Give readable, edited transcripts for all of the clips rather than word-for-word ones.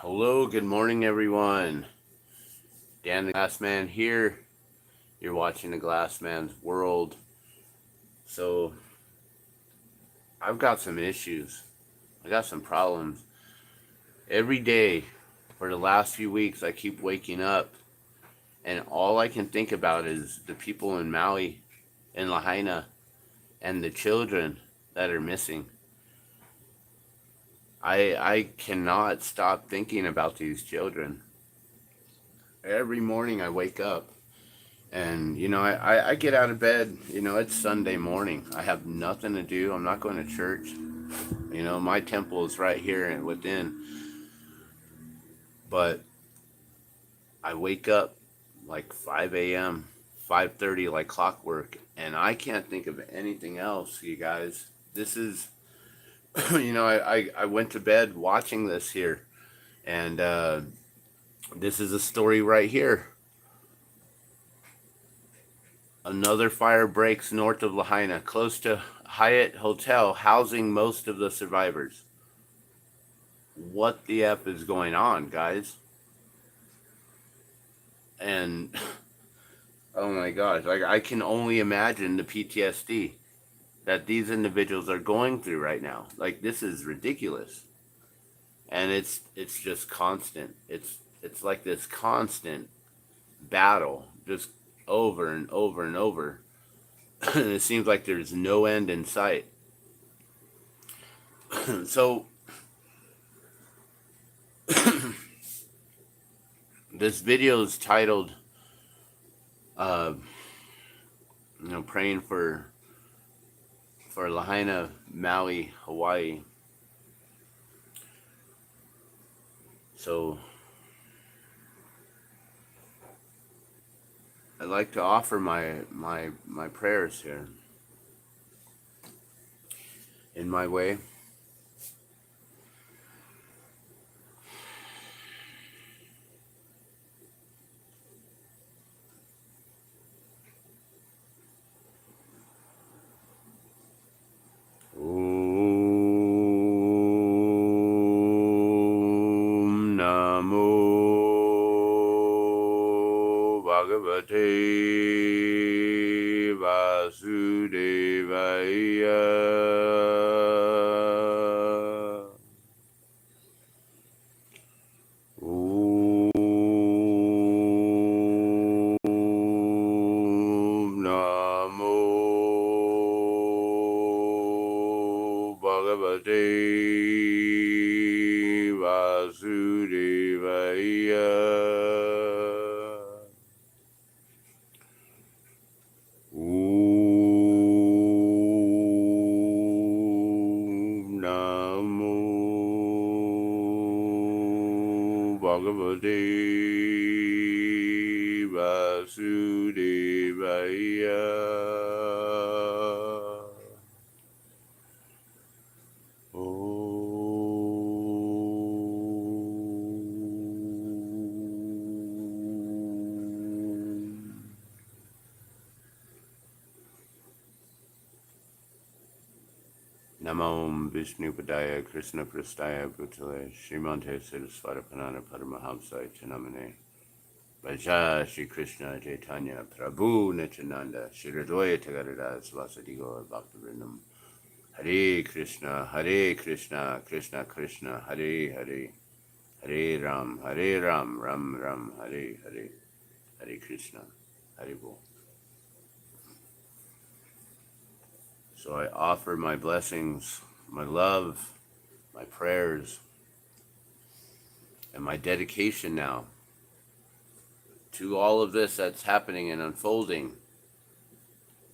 Hello, good morning, everyone. Dan the Glass Man here. You're watching the Glass Man's World. So, I've got some issues. I got some problems. Every day for the last few weeks, I keep waking up, and all I can think about is the people in Maui and Lahaina and the children that are missing. I cannot stop thinking about these children. Every morning I wake up. And, I get out of bed, it's Sunday morning. I have nothing to do. I'm not going to church. My temple is right here and within. But I wake up like 5 a.m., 5:30 like clockwork. And I can't think of anything else, you guys. This is, I went to bed watching this here. And this is a story right here. Another fire breaks north of Lahaina, close to Hyatt Hotel, housing most of the survivors. What the F is going on, guys? And, oh my gosh, like I can only imagine the PTSD that these individuals are going through right now. Like, this is ridiculous. And it's just constant. It's like this constant battle, just over and over and over. And it seems like there's no end in sight. So this video is titled praying for Lahaina Maui Hawaii. So I'd like to offer my prayers here in my way. Om Namo Bhagavate Vasudevaya. Om Namo Bhagavate Vasudevaya. Bhagavate Vasudevaya. Namo Vishnu Padaya Krishna Prastaya Bhutale Srimante Saraswarapanana Paramahamsa Chanamane Vaja Shri Krishna Chaitanya Prabhu Nityananda Shri Radhoya Tagarada Svasadigo Bhaktivinoda Hare Krishna Krishna Krishna Hare Hare Hare Ram Ram Ram Hare Hare Hare Krishna Hare Bol. So I offer my blessings, my love, my prayers, and my dedication now to all of this that's happening and unfolding.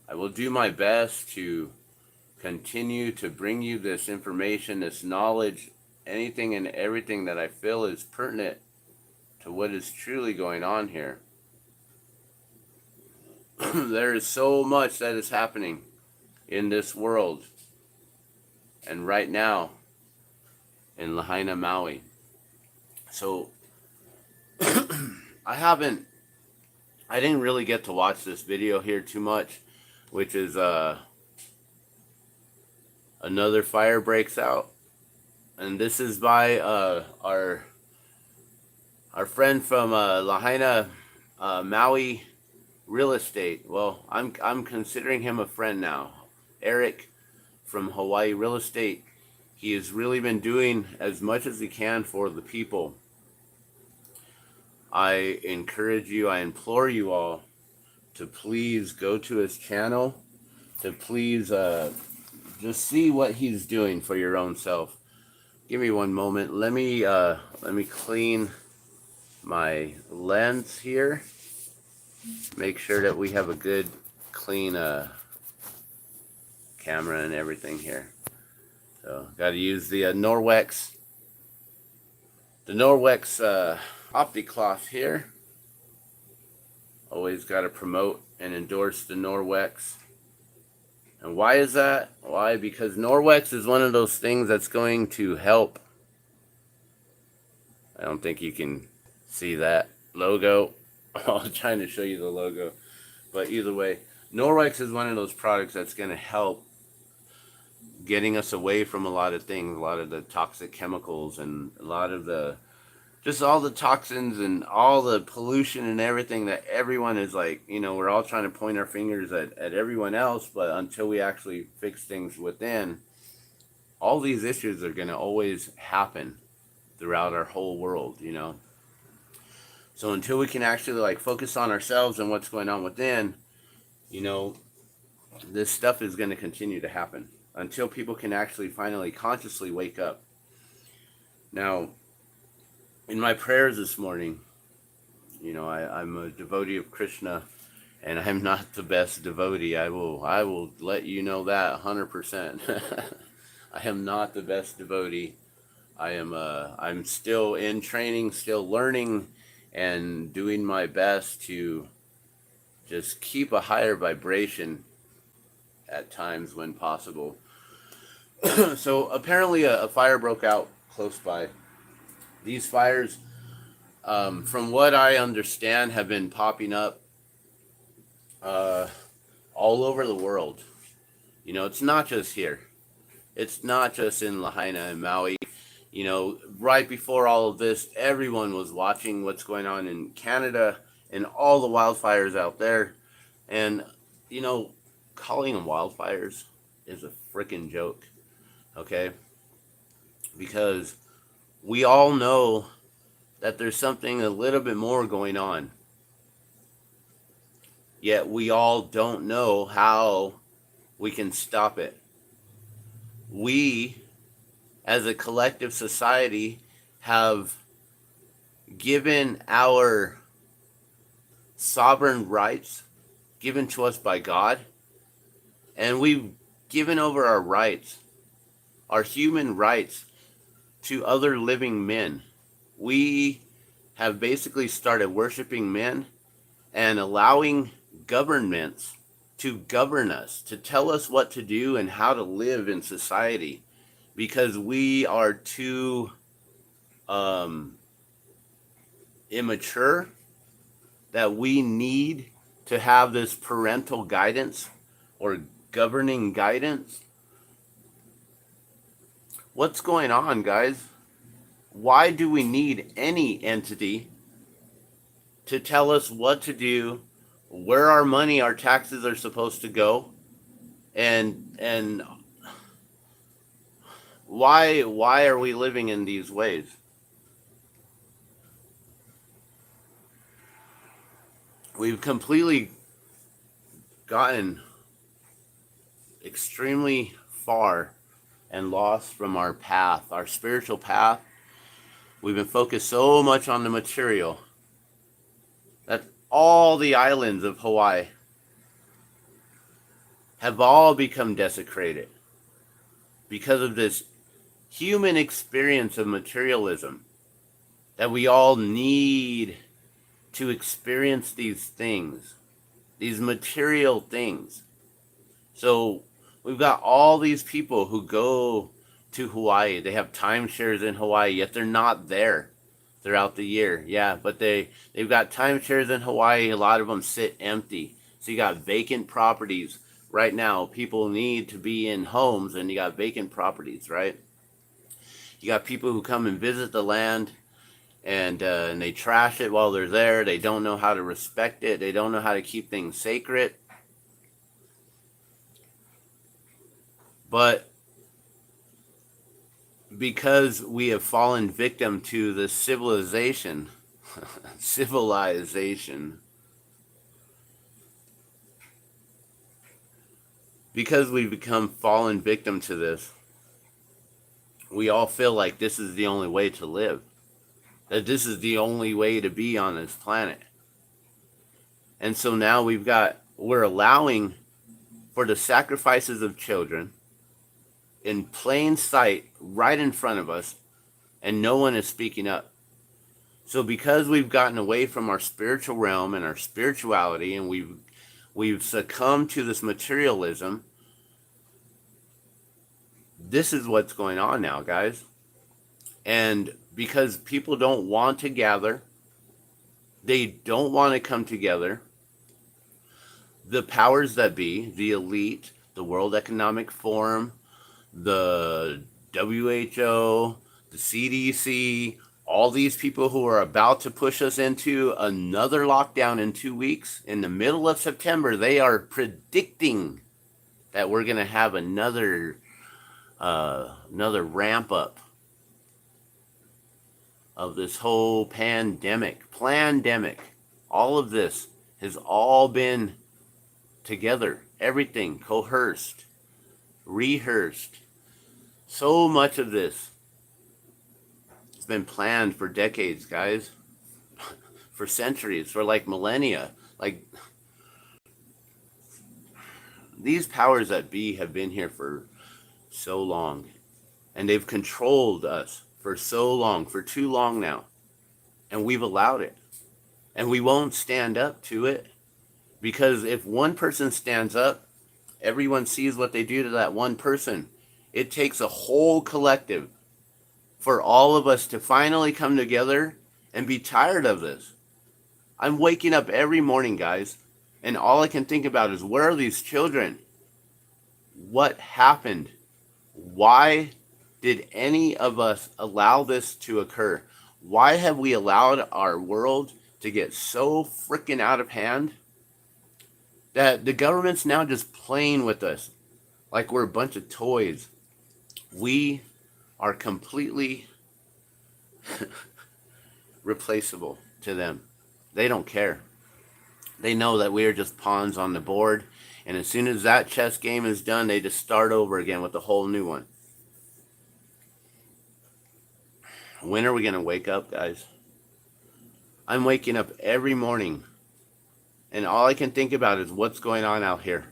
I will do my best to continue to bring you this information, this knowledge, anything and everything that I feel is pertinent to what is truly going on here. There is so much that is happening in this world and right now in Lahaina Maui. So I didn't really get to watch this video here too much, which is another fire breaks out, and this is by our our friend from Lahaina Maui Real Estate. Well, I'm considering him a friend now. Eric from Hawaii Real Estate. He has really been doing as much as he can for the people. I encourage you, I implore you all to please go to his channel, to please just see what he's doing for your own self. Give me one moment. Let me clean my lens here. Make sure that we have a good clean camera and everything here. So got to use the Norwex OptiCloth here. Always got to promote and endorse the Norwex. And why is that? Why? Because Norwex is one of those things that's going to help. I don't think you can see that logo. I'm trying to show you the logo. But either way, Norwex is one of those products that's going to help getting us away from a lot of things, a lot of the toxic chemicals and a lot of the, just all the toxins and all the pollution and everything that everyone is like, you know, we're all trying to point our fingers at everyone else, but until we actually fix things within, all these issues are going to always happen throughout our whole world, you know. So until we can actually like focus on ourselves and what's going on within, you know, this stuff is going to continue to happen until people can actually finally consciously wake up. Now, in my prayers this morning, you know, I'm a devotee of Krishna, and I'm not the best devotee. I will let you know that 100%. I am not the best devotee. I'm still in training, still learning, and doing my best to just keep a higher vibration at times when possible. So apparently a fire broke out close by. These fires, from what I understand, have been popping up all over the world. You know, it's not just here. It's not just in Lahaina and Maui. You know, right before all of this, everyone was watching what's going on in Canada and all the wildfires out there. And, you know, calling them wildfires is a freaking joke, okay? Because we all know that there's something a little bit more going on. Yet we all don't know how we can stop it. We, as a collective society, have given our sovereign rights given to us by God, and we've given over our rights, our human rights, to other living men. We have basically started worshiping men and allowing governments to govern us, to tell us what to do and how to live in society, because we are too immature, that we need to have this parental guidance or governing guidance. What's going on, guys? Why do we need any entity to tell us what to do, where our money, our taxes are supposed to go, and why are we living in these ways? We've completely gotten extremely far and lost from our path, our spiritual path. We've been focused so much on the material that all the islands of Hawaii have all become desecrated because of this human experience of materialism, that we all need to experience these things, these material things. So we've got all these people who go to Hawaii. They have timeshares in Hawaii, yet they're not there throughout the year. Yeah, but they've got timeshares in Hawaii. A lot of them sit empty. So you got vacant properties. Right now, people need to be in homes, and you got vacant properties, right? You got people who come and visit the land, and they trash it while they're there. They don't know how to respect it. They don't know how to keep things sacred. But because we have fallen victim to the civilization, because we've become fallen victim to this, we all feel like this is the only way to live, that this is the only way to be on this planet. And so now we're allowing for the sacrifices of children in plain sight right in front of us, and no one is speaking up. So because we've gotten away from our spiritual realm and our spirituality, and we've succumbed to this materialism, this is what's going on now, guys. And because people don't want to gather, they don't want to come together, the powers that be, the elite, the World Economic Forum, the WHO, the CDC, all these people who are about to push us into another lockdown in 2 weeks, in the middle of September, they are predicting that we're going to have another ramp up of this whole pandemic. All of this has all been together. Everything coerced, rehearsed. So much of this has been planned for decades, guys. For centuries, for like millennia. Like, these powers that be have been here for so long, and they've controlled us for so long, for too long now, and we've allowed it, and we won't stand up to it, because if one person stands up, everyone sees what they do to that one person. It takes a whole collective for all of us to finally come together and be tired of this. I'm waking up every morning, guys, and all I can think about is, where are these children? What happened? Why did any of us allow this to occur? Why have we allowed our world to get so freaking out of hand that the government's now just playing with us like we're a bunch of toys? We are completely replaceable to them. They don't care. They know that we are just pawns on the board, and as soon as that chess game is done, they just start over again with a whole new one. When are we going to wake up, guys? I'm waking up every morning, and all I can think about is what's going on out here.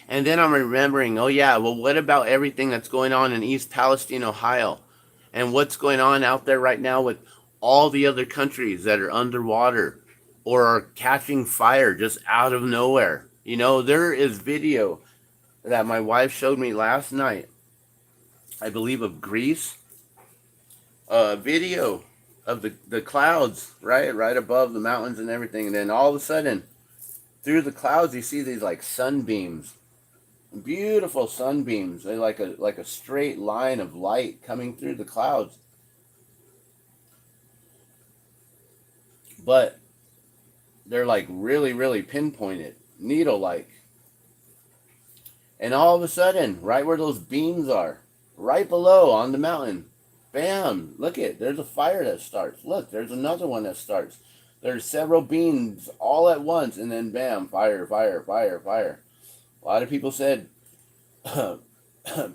And then I'm remembering, oh yeah, well, what about everything that's going on in East Palestine, Ohio? And what's going on out there right now with all the other countries that are underwater or are catching fire just out of nowhere? You know, there is video that my wife showed me last night, I believe, of Greece. Video of the clouds, right above the mountains and everything. And then all of a sudden, through the clouds, you see these like sunbeams. Beautiful sunbeams. They're like a straight line of light coming through the clouds. But they're like really, really pinpointed, needle-like. And all of a sudden, right where those beams are, right below on the mountain, bam, look it, there's a fire that starts. Look, there's another one that starts. There's several beams all at once, and then bam, fire, fire, fire, fire. A lot of people said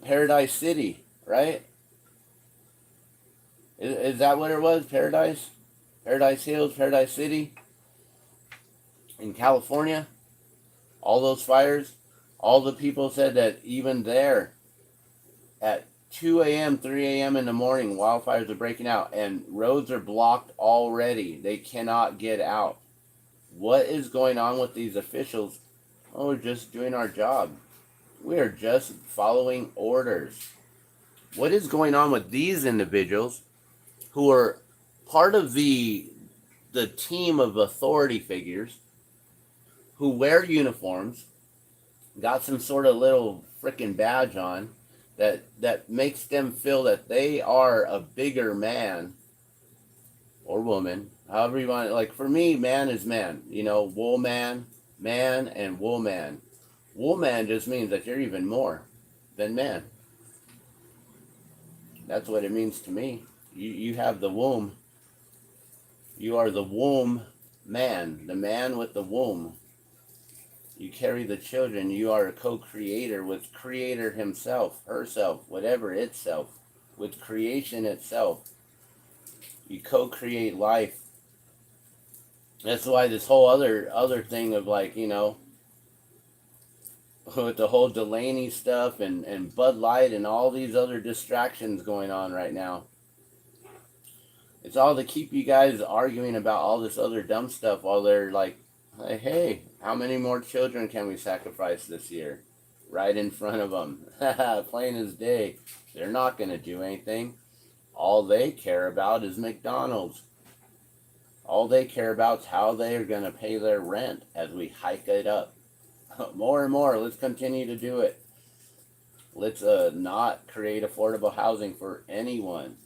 Paradise City, right? Is that what it was? Paradise? Paradise Hills, Paradise City? In California? All those fires? All the people said that even there, at 2 a.m., 3 a.m. in the morning, wildfires are breaking out, and roads are blocked already. They cannot get out. What is going on with these officials? Oh, we're just doing our job. We are just following orders. What is going on with these individuals who are part of the team of authority figures who wear uniforms, got some sort of little freaking badge on that makes them feel that they are a bigger man or woman, however you want it. Like for me, man is man. You know, wool man, man, and wool man. Wool man just means that you're even more than man. That's what it means to me. You have the womb. You are the womb man, the man with the womb. You carry the children. You are a co-creator with Creator himself, herself, whatever itself, with creation itself. You co-create life. That's why this whole other thing of like, you know, with the whole Delaney stuff and Bud Light and all these other distractions going on right now. It's all to keep you guys arguing about all this other dumb stuff while they're like, hey, how many more children can we sacrifice this year? Right in front of them. Plain as day. They're not going to do anything. All they care about is McDonald's. All they care about is how they are going to pay their rent as we hike it up. More and more. Let's continue to do it. Let's not create affordable housing for anyone.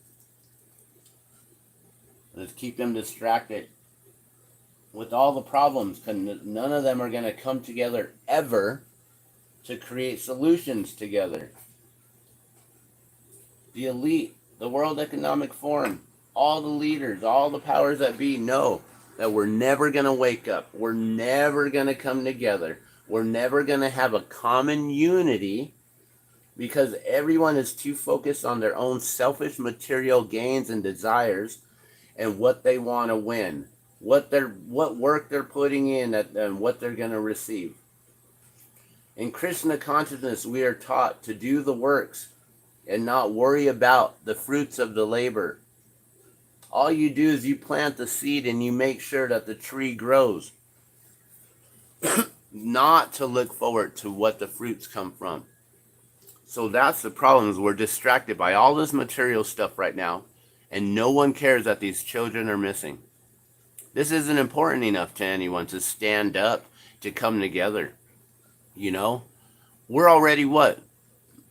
Let's keep them distracted with all the problems, because none of them are going to come together ever to create solutions together. The elite, the World Economic Forum, all the leaders, all the powers that be know that we're never going to wake up. We're never going to come together. We're never going to have a common unity because everyone is too focused on their own selfish material gains and desires and what they want to win. What work they're putting in and what they're going to receive. In Krishna consciousness, we are taught to do the works and not worry about the fruits of the labor. All you do is you plant the seed and you make sure that the tree grows. Not to look forward to what the fruits come from. So that's the problem, is we're distracted by all this material stuff right now, and no one cares that these children are missing. This isn't important enough to anyone to stand up, to come together. You know, we're already,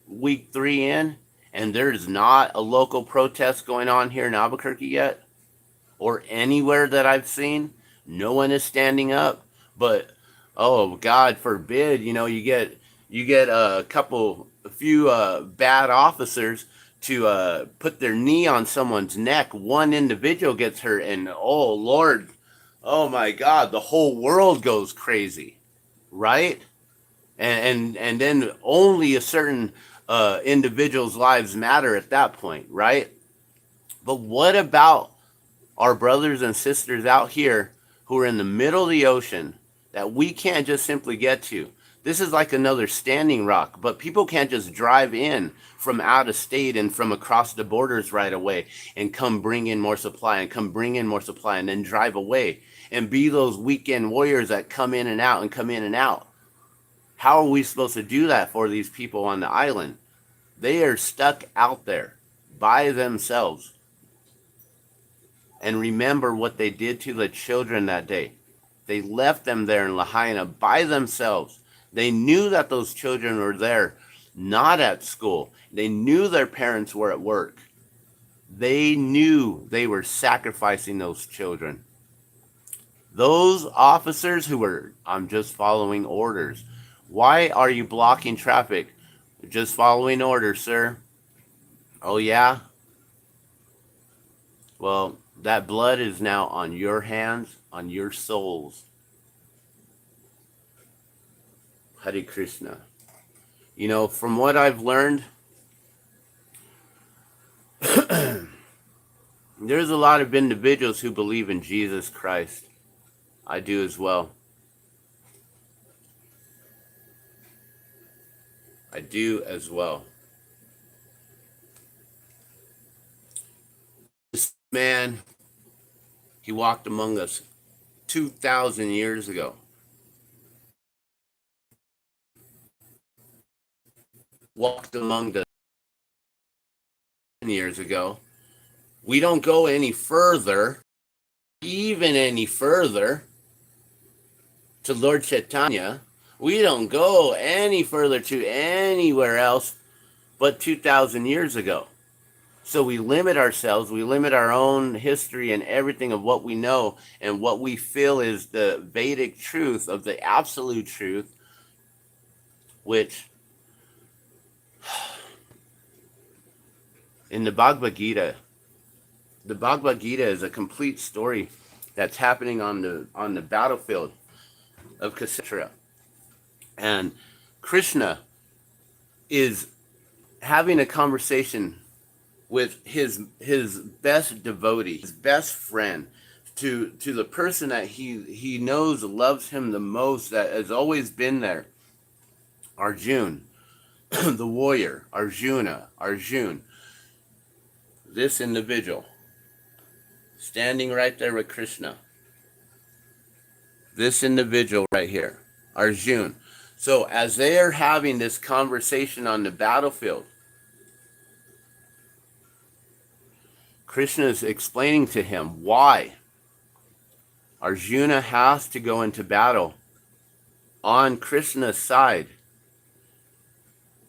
week 3 in, and there's not a local protest going on here in Albuquerque yet, or anywhere that I've seen. No one is standing up, but, oh, God forbid, you know, you get a few bad officers to put their knee on someone's neck. One individual gets hurt, and oh Lord, oh my God, the whole world goes crazy, right? And then only a certain individual's lives matter at that point, right? But what about our brothers and sisters out here who are in the middle of the ocean that we can't just simply get to? This is like another Standing Rock, but people can't just drive in from out of state and from across the borders right away and come bring in more supply and come bring in more supply and then drive away and be those weekend warriors that come in and out and come in and out. How are we supposed to do that for these people on the island? They are stuck out there by themselves. And remember what they did to the children that day. They left them there in Lahaina by themselves. They knew that those children were there, not at school. They knew their parents were at work. They knew they were sacrificing those children. Those officers who were, I'm just following orders. Why are you blocking traffic? Just following orders, sir. Oh, yeah? Well, that blood is now on your hands, on your souls. Hare Krishna. You know, from what I've learned, there's a lot of individuals who believe in Jesus Christ. I do as well. I do as well. This man, he walked among us 2,000 years ago. Walked among us years ago. We don't go any further, even any further, to Lord Chaitanya. We don't go any further to anywhere else but 2,000 years ago. So we limit ourselves, we limit our own history and everything of what we know and what we feel is the Vedic truth of the absolute truth, which in the Bhagavad Gita is a complete story that's happening on the battlefield of Kshetra. And Krishna is having a conversation with his best devotee, his best friend, to the person that he knows loves him the most, that has always been there, Arjun, the warrior, Arjun, this individual, standing right there with Krishna. This individual right here, Arjun. So as they are having this conversation on the battlefield, Krishna is explaining to him why Arjuna has to go into battle on Krishna's side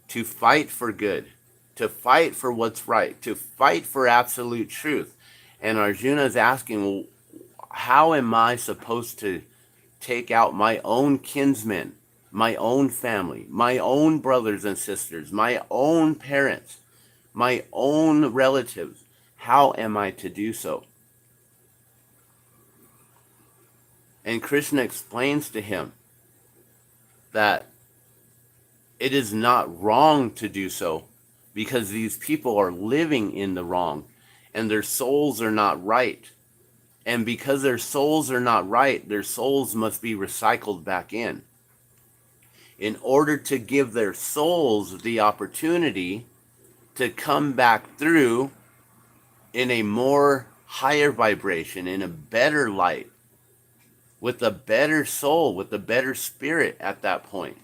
to fight for good, to fight for what's right, to fight for absolute truth. And Arjuna is asking, well, how am I supposed to take out my own kinsmen, my own family, my own brothers and sisters, my own parents, my own relatives? How am I to do so? And Krishna explains to him that it is not wrong to do so because these people are living in the wrong and their souls are not right. And because their souls are not right, their souls must be recycled back in order to give their souls the opportunity to come back through in a more higher vibration, in a better light, with a better soul, with a better spirit at that point.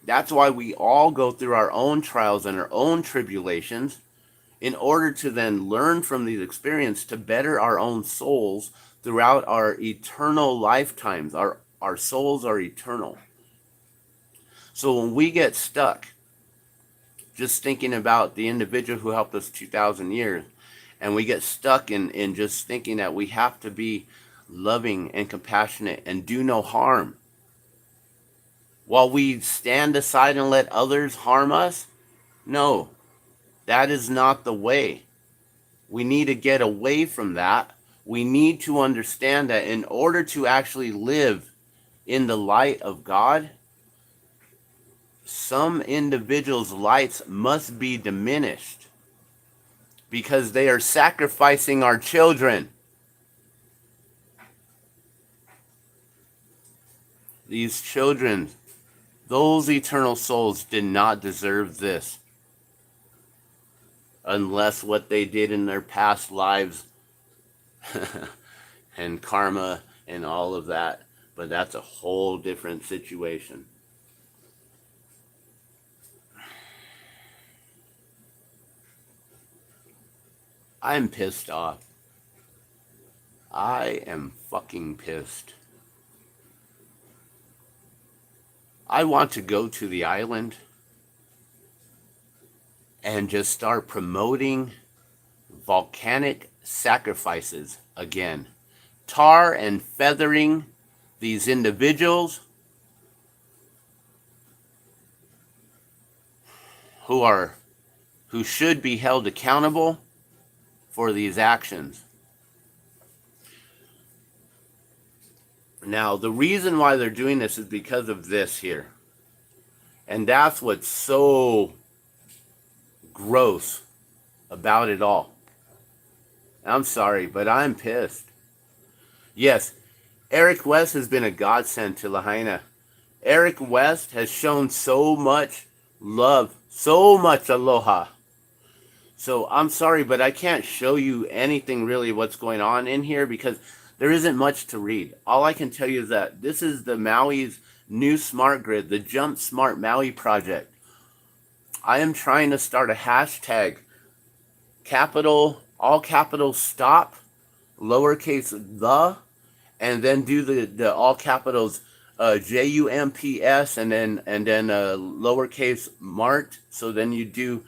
That's why we all go through our own trials and our own tribulations, in order to then learn from these experiences to better our own souls throughout our eternal lifetimes. Our souls are eternal. So when we get stuck just thinking about the individual who helped us 2,000 years, and we get stuck in just thinking that we have to be loving and compassionate and do no harm, while we stand aside and let others harm us, no, that is not the way. We need to get away from that. We need to understand that in order to actually live in the light of God, some individuals' lights must be diminished because they are sacrificing our children. These children, those eternal souls, did not deserve this. Unless what they did in their past lives and karma and all of that. But that's a whole different situation. I'm pissed off. I am fucking pissed. I want to go to the island and just start promoting volcanic sacrifices again. Tar and feathering these individuals who should be held accountable for these actions. Now, the reason why they're doing this is because of this here. And that's what's so gross about it all. I'm sorry, but I'm pissed. Yes, Eric West has been a godsend to Lahaina. Eric West has shown so much love, so much aloha. So I'm sorry, but I can't show you anything really what's going on in here because there isn't much to read. All I can tell you is that this is the Maui's new smart grid, the Jump Smart Maui project. I am trying to start a hashtag, all capital stop, lowercase the, and then do the all capitals JUMPS and then lowercase mart. So then you do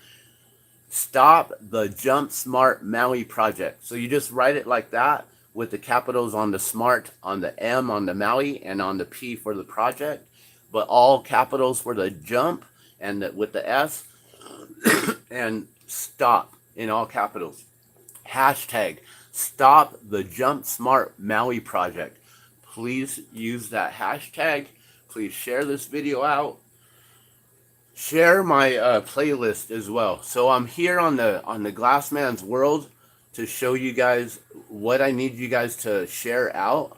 Stop the Jump Smart Maui project. So you just write it like that with the capitals on the smart, on the M on the Maui, and on the P for the project, but all capitals for the jump and with the S, and stop in all capitals. Hashtag stop the Jump Smart Maui project. Please use that hashtag. Please share this video out. Share my playlist as well. So I'm here on the Glassman's World to show you guys what I need you guys to share out.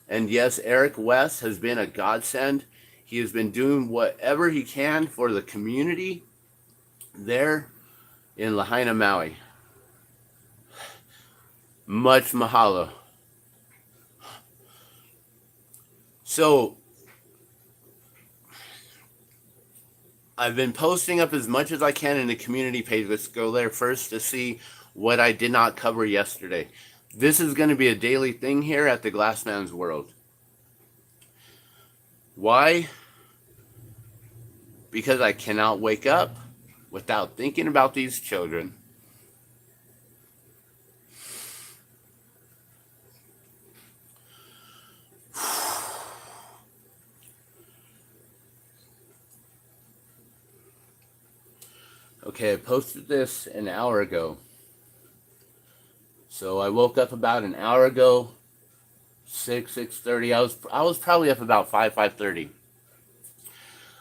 And yes, Eric West has been a godsend. He has been doing whatever he can for the community there in Lahaina Maui. Much mahalo. So I've been posting up as much as I can in the community page. Let's go there first to see what I did not cover yesterday. This is going to be a daily thing here at the Glassman's World. Why? Because I cannot wake up without thinking about these children. Okay, I posted this an hour ago. So I woke up about an hour ago, 6:30. I was probably up about 5:30.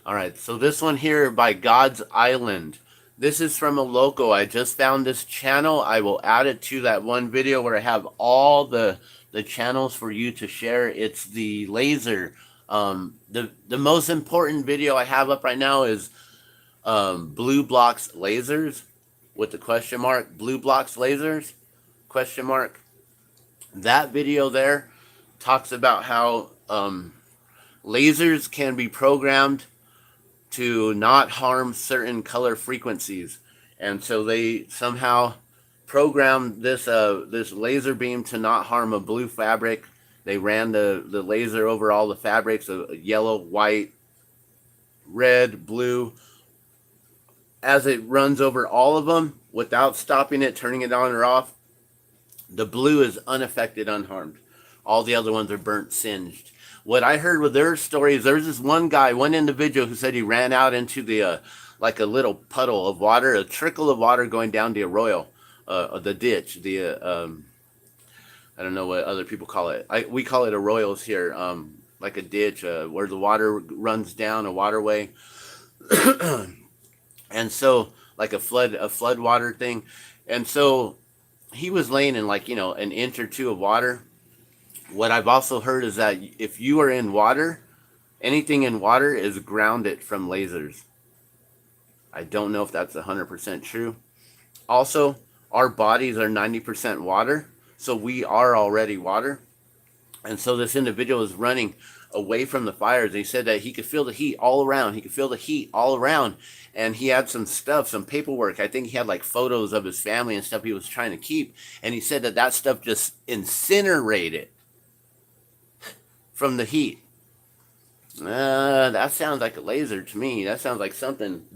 All right, so this one here by God's Island. This is from a local. I just found this channel. I will add it to that one video where I have all the channels for you to share. It's the laser. The most important video I have up right now is Blue Blocks Lasers with the question mark. Blue Blocks Lasers question mark. That video there talks about how lasers can be programmed to not harm certain color frequencies, and so they somehow programmed this this laser beam to not harm a blue fabric. They ran the laser over all the fabrics of yellow, white, red, blue. As it runs over all of them without stopping it, turning it on or off, the blue is unaffected, unharmed. All the other ones are burnt, singed. What I heard with their stories, there was this one guy, one individual who said he ran out into the like a little puddle of water, a trickle of water going down the arroyo, the ditch, the I don't know what other people call it. We call it arroyos here, like a ditch where the water runs down, a waterway. And so, like a flood water thing. And so he was laying in, like, an inch or two of water. What I've also heard is that if you are in water, anything in water is grounded from lasers. I don't know if that's 100% true. Also, our bodies are 90% water, so we are already water. And so this individual is running away from the fires. He said that he could feel the heat all around. He could feel the heat all around. And he had some stuff, some paperwork. I think he had like photos of his family and stuff he was trying to keep. And he said that stuff just incinerated from the heat. That sounds like a laser to me. That sounds like something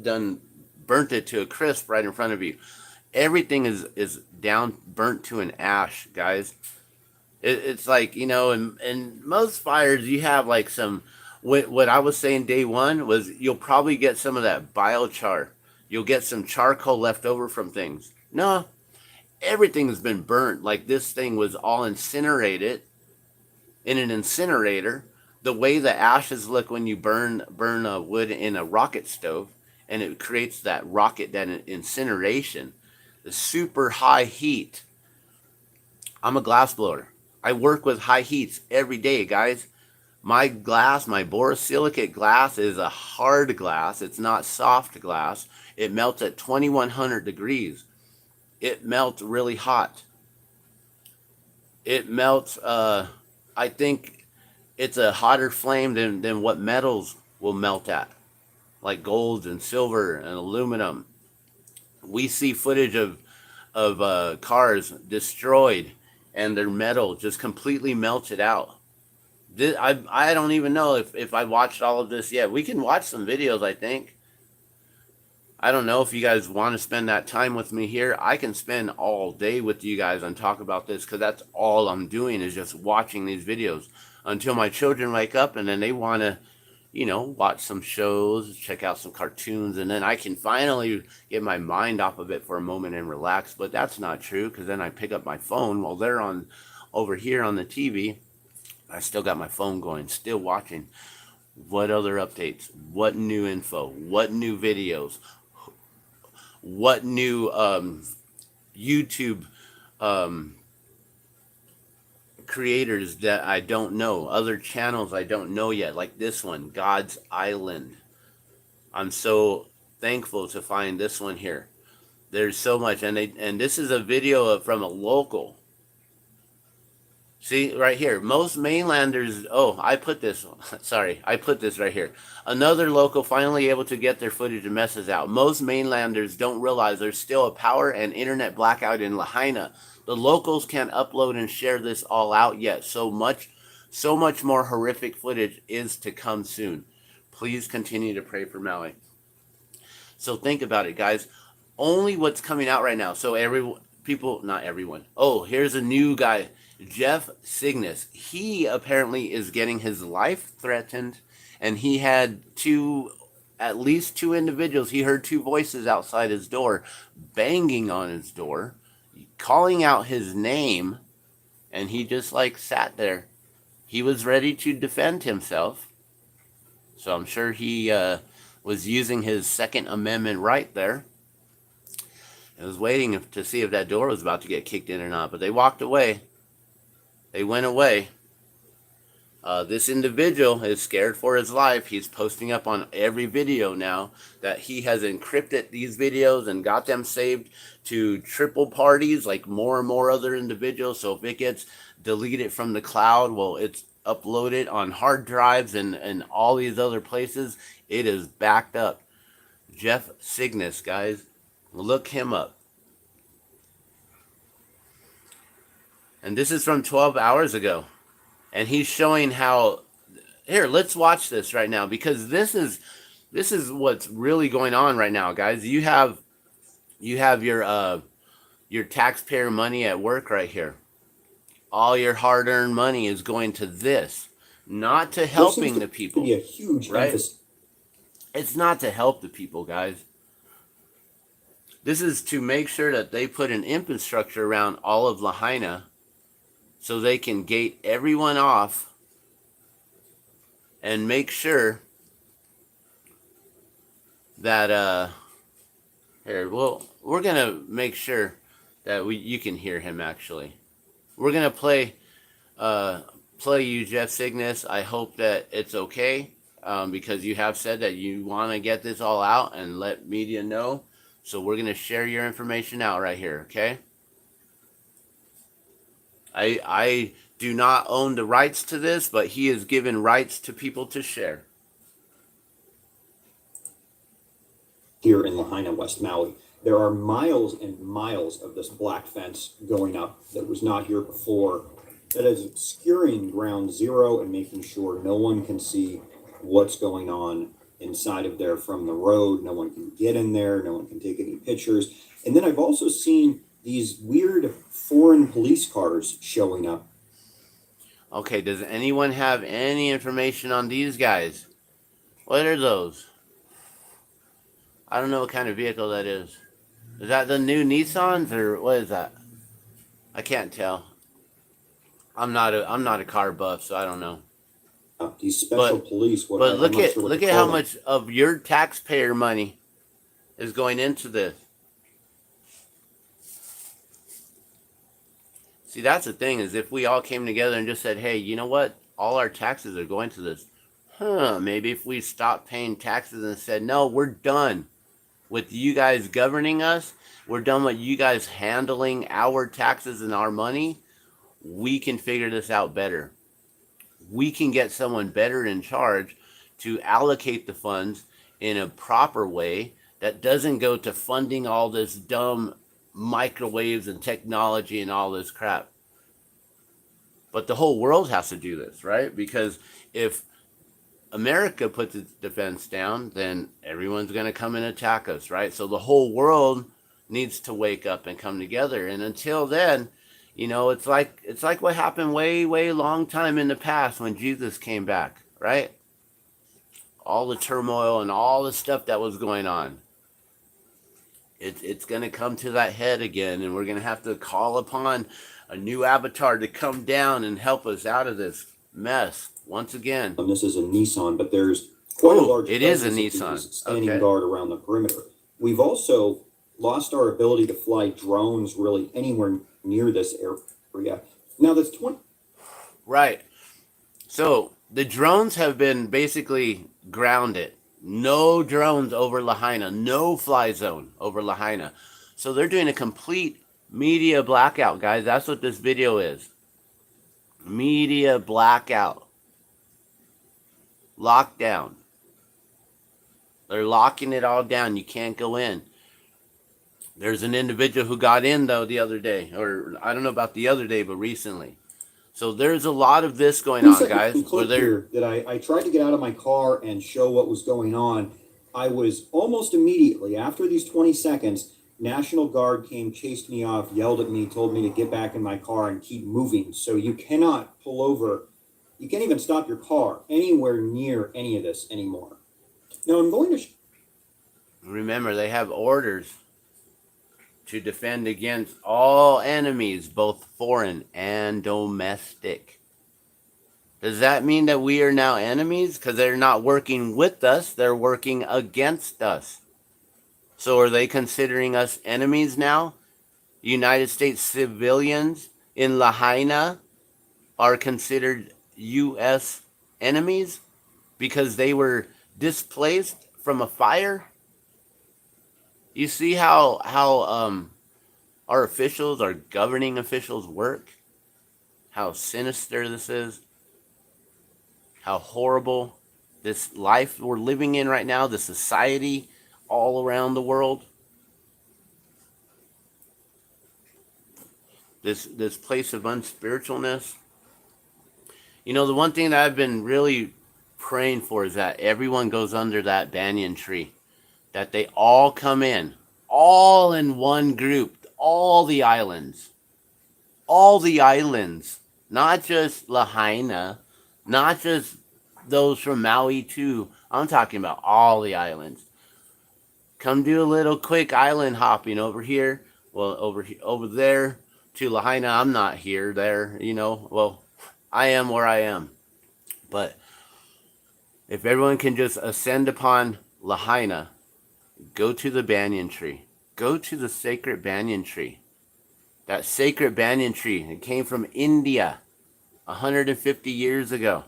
burnt it to a crisp right in front of you. Everything is down, burnt to an ash, guys. It's like, in most fires, you have like some, what I was saying day one was you'll probably get some of that biochar. You'll get some charcoal left over from things. No, everything has been burnt. Like this thing was all incinerated in an incinerator. The way the ashes look when you burn wood in a rocket stove, and it creates that rocket, that incineration, the super high heat. I'm a glass blower. I work with high heats every day, guys. My glass, my borosilicate glass, is a hard glass. It's not soft glass. It melts at 2100 degrees. It melts really hot. It melts, I think it's a hotter flame than what metals will melt at, like gold and silver and aluminum. We see footage of cars destroyed and their metal just completely melted out. I don't even know if I watched all of this yet. We can watch some videos, I think. I don't know if you guys want to spend that time with me here. I can spend all day with you guys and talk about this, because that's all I'm doing is just watching these videos until my children wake up, and then they want to, watch some shows, check out some cartoons, and then I can finally get my mind off of it for a moment and relax. But that's not true, because then I pick up my phone while they're on over here on the TV. I still got my phone going, still watching. What other updates? What new info? What new videos? What new YouTube creators that I don't know? Other channels I don't know yet, like this one, God's Island. I'm so thankful to find this one here. There's so much, and this is a video from a local. See, right here, most mainlanders, I put this right here. Another local finally able to get their footage and messes out. Most mainlanders don't realize there's still a power and internet blackout in Lahaina. The locals can't upload and share this all out yet. So much more horrific footage is to come soon. Please continue to pray for Maui. So think about it, guys. Only what's coming out right now. So not everyone. Oh, here's a new guy. Jeff Cygnus. He apparently is getting his life threatened, and he had at least two individuals. He heard two voices outside his door, banging on his door, calling out his name, and he just sat there. He was ready to defend himself. So I'm sure he was using his Second Amendment right there. I was waiting to see if that door was about to get kicked in or not, but they walked away. They went away. This individual is scared for his life. He's posting up on every video now that he has encrypted these videos and got them saved to triple parties, like more and more other individuals. So if it gets deleted from the cloud, well, it's uploaded on hard drives and all these other places. It is backed up. Jeff Cygnus, guys. Look him up. And this is from 12 hours ago. And he's showing how... Here, let's watch this right now, because this is what's really going on right now, guys. You have your taxpayer money at work right here. All your hard-earned money is going to this, not to helping the people. Be a huge emphasis. It's not to help the people, guys. This is to make sure that they put an infrastructure around all of Lahaina so they can gate everyone off and make sure that here, well, we're gonna make sure that you can hear him. Actually, we're gonna play you, Jeff Cygnus. I hope that it's okay, because you have said that you want to get this all out and let media know. So we're gonna share your information out right here, okay? I do not own the rights to this, but he has given rights to people to share. Here in Lahaina, West Maui, there are miles and miles of this black fence going up that was not here before, that is obscuring ground zero and making sure no one can see what's going on inside of there from the road. No one can get in there. No one can take any pictures. And then I've also seen these weird foreign police cars showing up. Okay, does anyone have any information on these guys? What are those? I don't know what kind of vehicle that is. Is that the new Nissans, or what is that? I can't tell. I'm not a car buff, so I don't know. These special police. But look at how much of your taxpayer money is going into this. See, that's the thing, is if we all came together and just said, hey, you know what? All our taxes are going to this. Maybe if we stopped paying taxes and said, no, we're done with you guys governing us. We're done with you guys handling our taxes and our money. We can figure this out better. We can get someone better in charge to allocate the funds in a proper way that doesn't go to funding all this dumb microwaves and technology and all this crap. But the whole world has to do this, right? Because if America puts its defense down, then everyone's going to come and attack us, right? So the whole world needs to wake up and come together. And until then, you know, it's like what happened way long time in the past when Jesus came back, right? All the turmoil and all the stuff that was going on. It's going to come to that head again, and we're going to have to call upon a new avatar to come down and help us out of this mess once again. And this is a Nissan, but there's quite a large it is a presence of Nissan. these standing Okay. guard around the perimeter. We've also lost our ability to fly drones really anywhere near this area. Now that's 20. Right. So the drones have been basically grounded. No drones over Lahaina. No fly zone over Lahaina. So they're doing a complete media blackout, guys. That's what this video is. Media blackout. Lockdown. They're locking it all down. You can't go in. There's an individual who got in, though, the other day. Or I don't know about the other day, but recently. So there's a lot of this going on, guys. Clip here that I tried to get out of my car and show what was going on. I was almost immediately, after these 20 seconds, National Guard came, chased me off, yelled at me, told me to get back in my car and keep moving. So you cannot pull over. You can't even stop your car anywhere near any of this anymore. Now I'm going to... Remember, they have orders to defend against all enemies, both foreign and domestic. Does that mean that we are now enemies? Because they're not working with us, they're working against us. So are they considering us enemies now? United States civilians in Lahaina are considered U.S. enemies because they were displaced from a fire? You see how our officials, our governing officials work? How sinister this is? How horrible this life we're living in right now, the society all around the world. This place of unspiritualness. You know, the one thing that I've been really praying for is that everyone goes under that banyan tree. That they all come in, all in one group, all the islands, not just Lahaina, not just those from Maui too. I'm talking about all the islands. Come do a little quick island hopping over here, well, over there to Lahaina. I'm not there, you know. Well, I am where I am, but if everyone can just ascend upon Lahaina. Go to the banyan tree. Go to the sacred banyan tree. That sacred banyan tree, it came from India 150 years ago.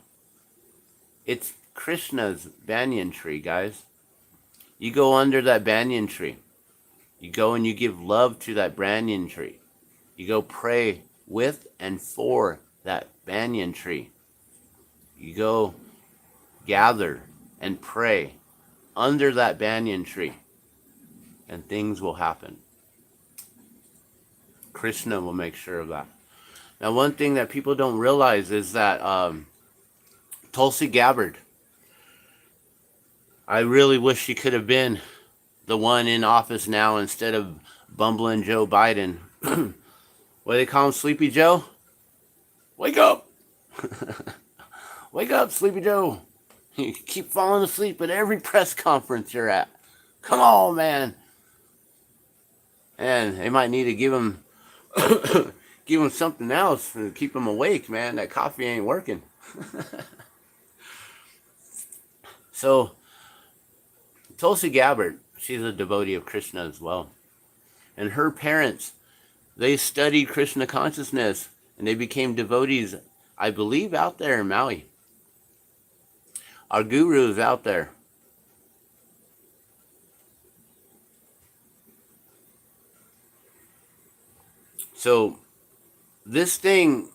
It's Krishna's banyan tree, guys. You go under that banyan tree. You go and you give love to that banyan tree. You go pray with and for that banyan tree. You go gather and pray under that banyan tree, and things will happen. Krishna will make sure of that. Now, one thing that people don't realize is that Tulsi Gabbard, I really wish she could have been the one in office now instead of bumbling Joe Biden. What do they call him, Sleepy Joe? Wake up! Wake up, Sleepy Joe! You keep falling asleep at every press conference you're at. Come on, man. And they might need to give him something else to keep him awake, man. That coffee ain't working. So, Tulsi Gabbard, she's a devotee of Krishna as well. And her parents, they studied Krishna consciousness and they became devotees, I believe, out there in Maui. Our guru is out there. So this thing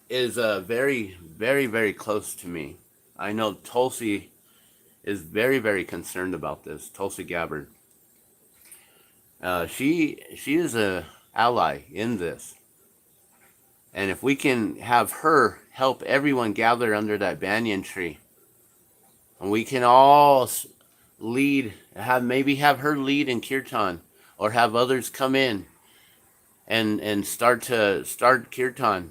is very, very, very close to me. I know Tulsi is very, very concerned about this. Tulsi Gabbard. She is a ally in this. And if we can have her help everyone gather under that banyan tree, And we can all lead, maybe have her lead in kirtan, or have others come in and start kirtan.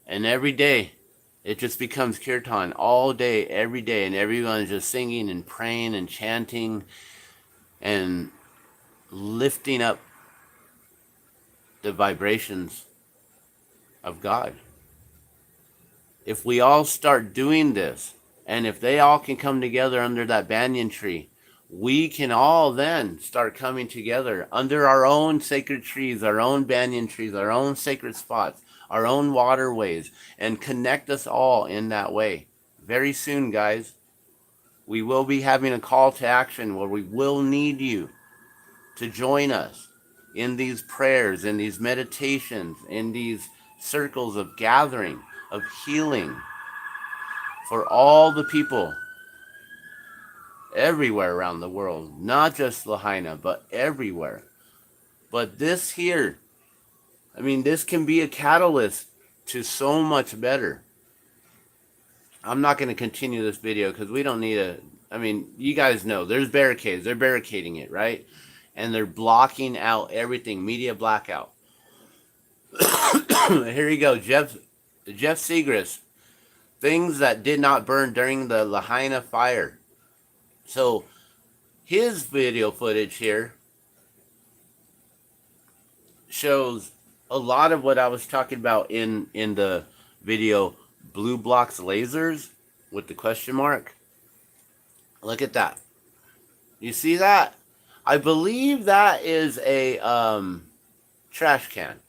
And every day it just becomes kirtan all day, every day, and everyone's just singing and praying and chanting and lifting up the vibrations of God. If we all start doing this, and if they all can come together under that banyan tree, we can all then start coming together under our own sacred trees, our own banyan trees, our own sacred spots, our own waterways, and connect us all in that way. Very soon, guys, we will be having a call to action where we will need you to join us in these prayers, in these meditations, in these circles of gathering, of healing for all the people everywhere around the world, not just Lahaina, but everywhere. But this here, I mean, this can be a catalyst to so much better. I'm not going to continue this video because we don't need a, I mean, you guys know, there's barricades. They're barricading it, right? And they're blocking out everything, media blackout. Here you go, Jeff Segrist. Things that did not burn during the Lahaina fire. So his video footage here shows a lot of what I was talking about in the video, blue blocks lasers with the question mark. Look at that. You see that? I believe that is a trash can.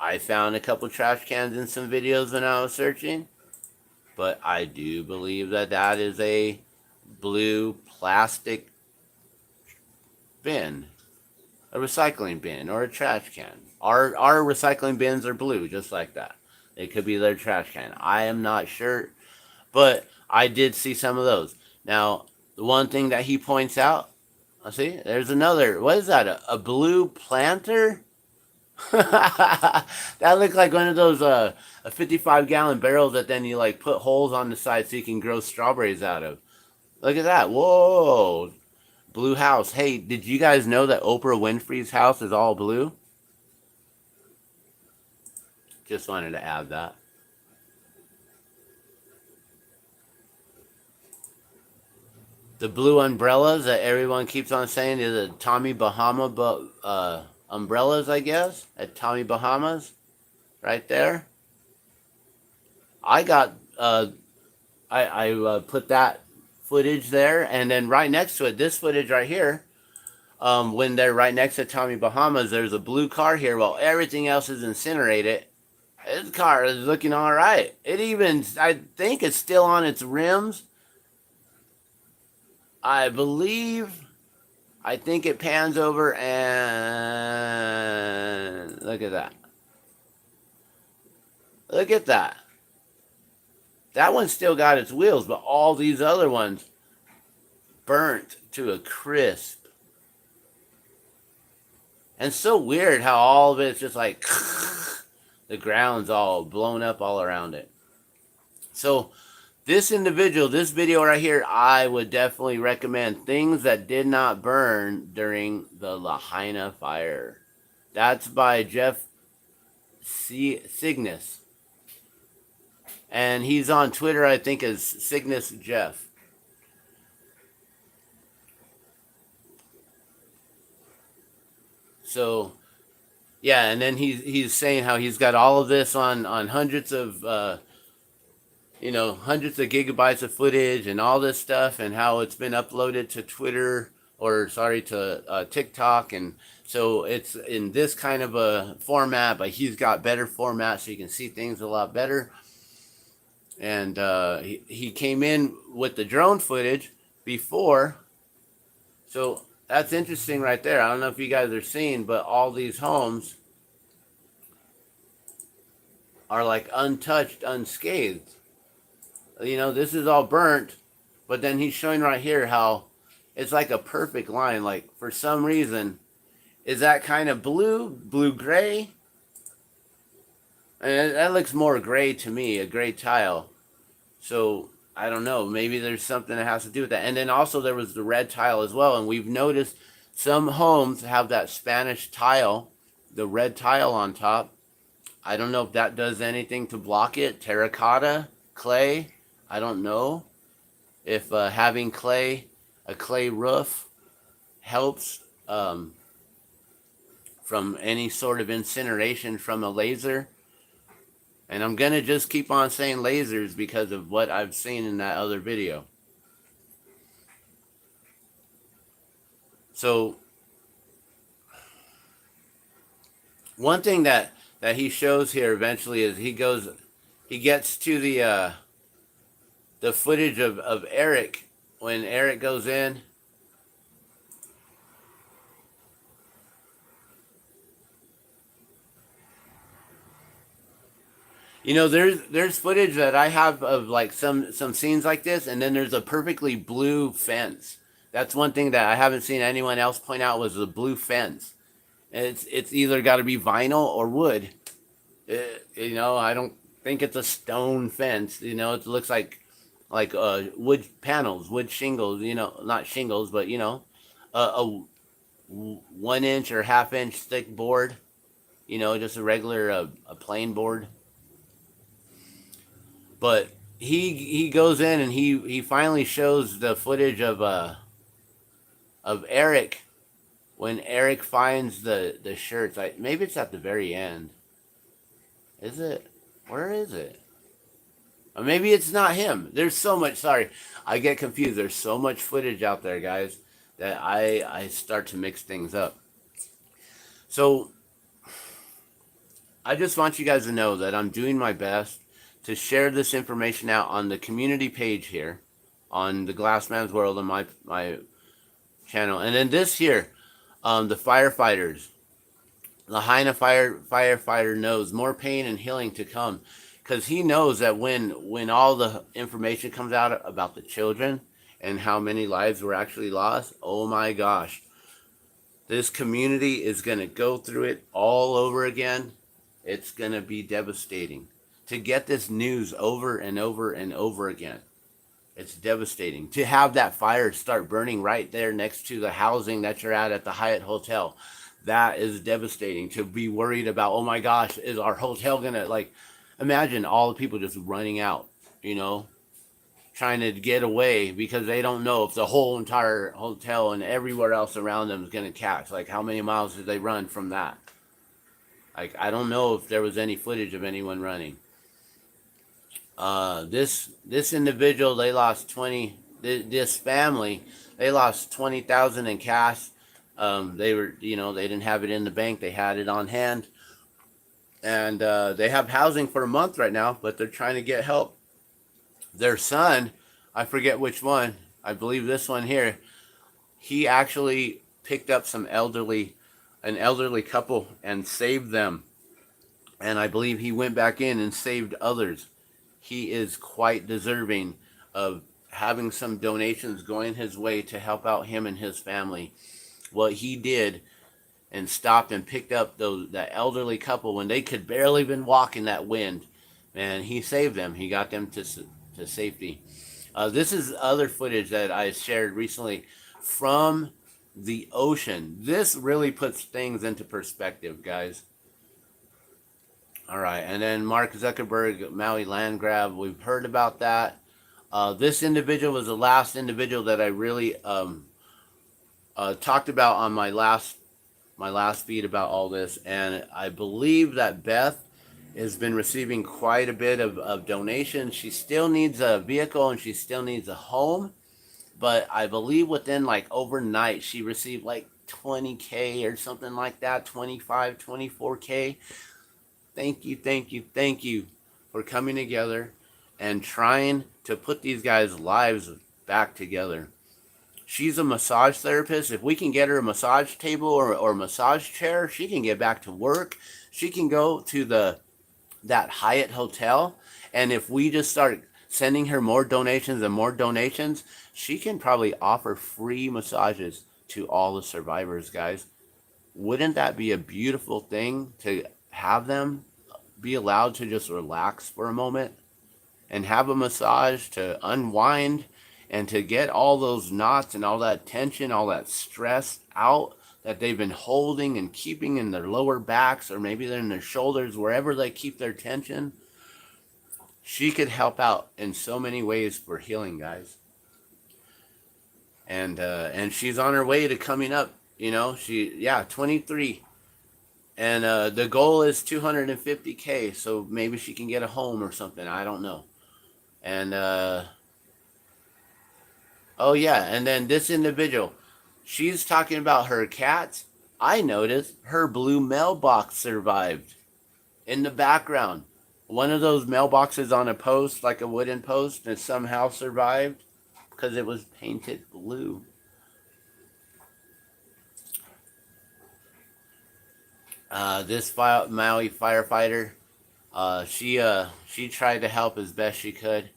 I found a couple trash cans in some videos when I was searching, but I do believe that that is a blue plastic bin, a recycling bin, or a trash can. Our recycling bins are blue, just like that. It could be their trash can. I am not sure, but I did see some of those. Now, the one thing that he points out, let's see, there's another, what is that, a blue planter? That looked like one of those a 55-gallon barrels that then you like put holes on the side so you can grow strawberries out of. Look at that. Whoa. Blue house. Hey, did you guys know that Oprah Winfrey's house is all blue? Just wanted to add that. The blue umbrellas that everyone keeps on saying is a Tommy Bahama umbrellas, I guess, at Tommy Bahamas, right there. I got, I put that footage there, and then right next to it, this footage right here, when they're right next to Tommy Bahamas, there's a blue car here while everything else is incinerated. This car is looking all right. It even, I think it's still on its rims. I think it pans over and look at that. Look at that. That one still got its wheels, but all these other ones burnt to a crisp. And so weird how all of it's just like the ground's all blown up all around it. So this individual, this video right here, I would definitely recommend things that did not burn during the Lahaina fire. That's by Jeff Cygnus. And he's on Twitter, I think, as Cygnus Jeff. So, yeah, and then he's saying how he's got all of this on hundreds of, hundreds of gigabytes of footage and all this stuff, and how it's been uploaded to Twitter, to TikTok, and so it's in this kind of a format, but he's got better format so you can see things a lot better. And he came in with the drone footage before. So that's interesting right there. I don't know if you guys are seeing, but all these homes are like untouched, unscathed. This is all burnt, but then he's showing right here how it's like a perfect line. Like, for some reason, is that kind of blue-gray? And that looks more gray to me, a gray tile. So I don't know. Maybe there's something that has to do with that. And then also there was the red tile as well. And we've noticed some homes have that Spanish tile, the red tile on top. I don't know if that does anything to block it. Terracotta, clay. I don't know if having a clay roof helps from any sort of incineration from a laser. And I'm going to just keep on saying lasers because of what I've seen in that other video. So one thing that he shows here eventually is he gets to the footage of Eric when Eric goes in. You know, there's footage that I have of like some scenes like this, and then there's a perfectly blue fence. That's one thing that I haven't seen anyone else point out was the blue fence. And it's either got to be vinyl or wood. You know, I don't think it's a stone fence. You know, it looks like wood panels, wood shingles. You know, not shingles, but you know, a 1 inch or ½ inch thick board. You know, just a regular a plain board. But he goes in and he finally shows the footage of Eric when Eric finds the shirts. Maybe it's at the very end. Is it? Where is it? Or maybe it's not him. There's so much. Sorry, I get confused. There's so much footage out there, guys, that I start to mix things up. So I just want you guys to know that I'm doing my best to share this information out on the community page here on the Glassman's World on my channel. And then this here, the firefighters, Lahaina firefighter knows more pain and healing to come, because he knows that when all the information comes out about the children and how many lives were actually lost, oh my gosh, this community is going to go through it all over again. It's going to be devastating to get this news over and over and over again. It's devastating to have that fire start burning right there next to the housing that you're at the Hyatt Hotel. That is devastating to be worried about. Oh my gosh, is our hotel gonna, like, imagine all the people just running out, you know, trying to get away because they don't know if the whole entire hotel and everywhere else around them is gonna catch. Like, how many miles did they run from that? Like, I don't know if there was any footage of anyone running. This individual, they lost 20. This family, they lost 20,000 in cash. They were, you know, they didn't have it in the bank. They had it on hand, and they have housing for a month right now, but they're trying to get help. Their son, I forget which one. I believe this one here. He actually picked up an elderly couple and saved them, and I believe he went back in and saved others. He is quite deserving of having some donations going his way to help out him and his family. What he did and stopped and picked up that elderly couple when they could barely been walk in that wind, and he saved them. He got them to safety. This is other footage that I shared recently from the ocean. This really puts things into perspective, guys. All right, and then Mark Zuckerberg, Maui land grab. We've heard about that. This individual was the last individual that I really talked about on my last feed about all this, and I believe that Beth has been receiving quite a bit of donations. She still needs a vehicle and she still needs a home, but I believe within like overnight she received like 20K or something like that, 25, 24K. Thank you for coming together and trying to put these guys' lives back together. She's a massage therapist. If we can get her a massage table or massage chair, she can get back to work. She can go to that Hyatt Hotel, and if we just start sending her more donations and more donations, she can probably offer free massages to all the survivors, guys. Wouldn't that be a beautiful thing to have them be allowed to just relax for a moment? and have a massage to unwind and to get all those knots and all that tension, all that stress out that they've been holding and keeping in their lower backs, or maybe they're in their shoulders, wherever they keep their tension. She could help out in so many ways for healing, guys. And she's on her way to coming up. 23, and the goal is 250K. So maybe she can get a home or something. I don't know. And oh yeah, and then this individual, she's talking about her cats. I noticed her blue mailbox survived in the background. One of those mailboxes on a post, like a wooden post, and somehow survived because it was painted blue. This Maui firefighter, she tried to help as best she could.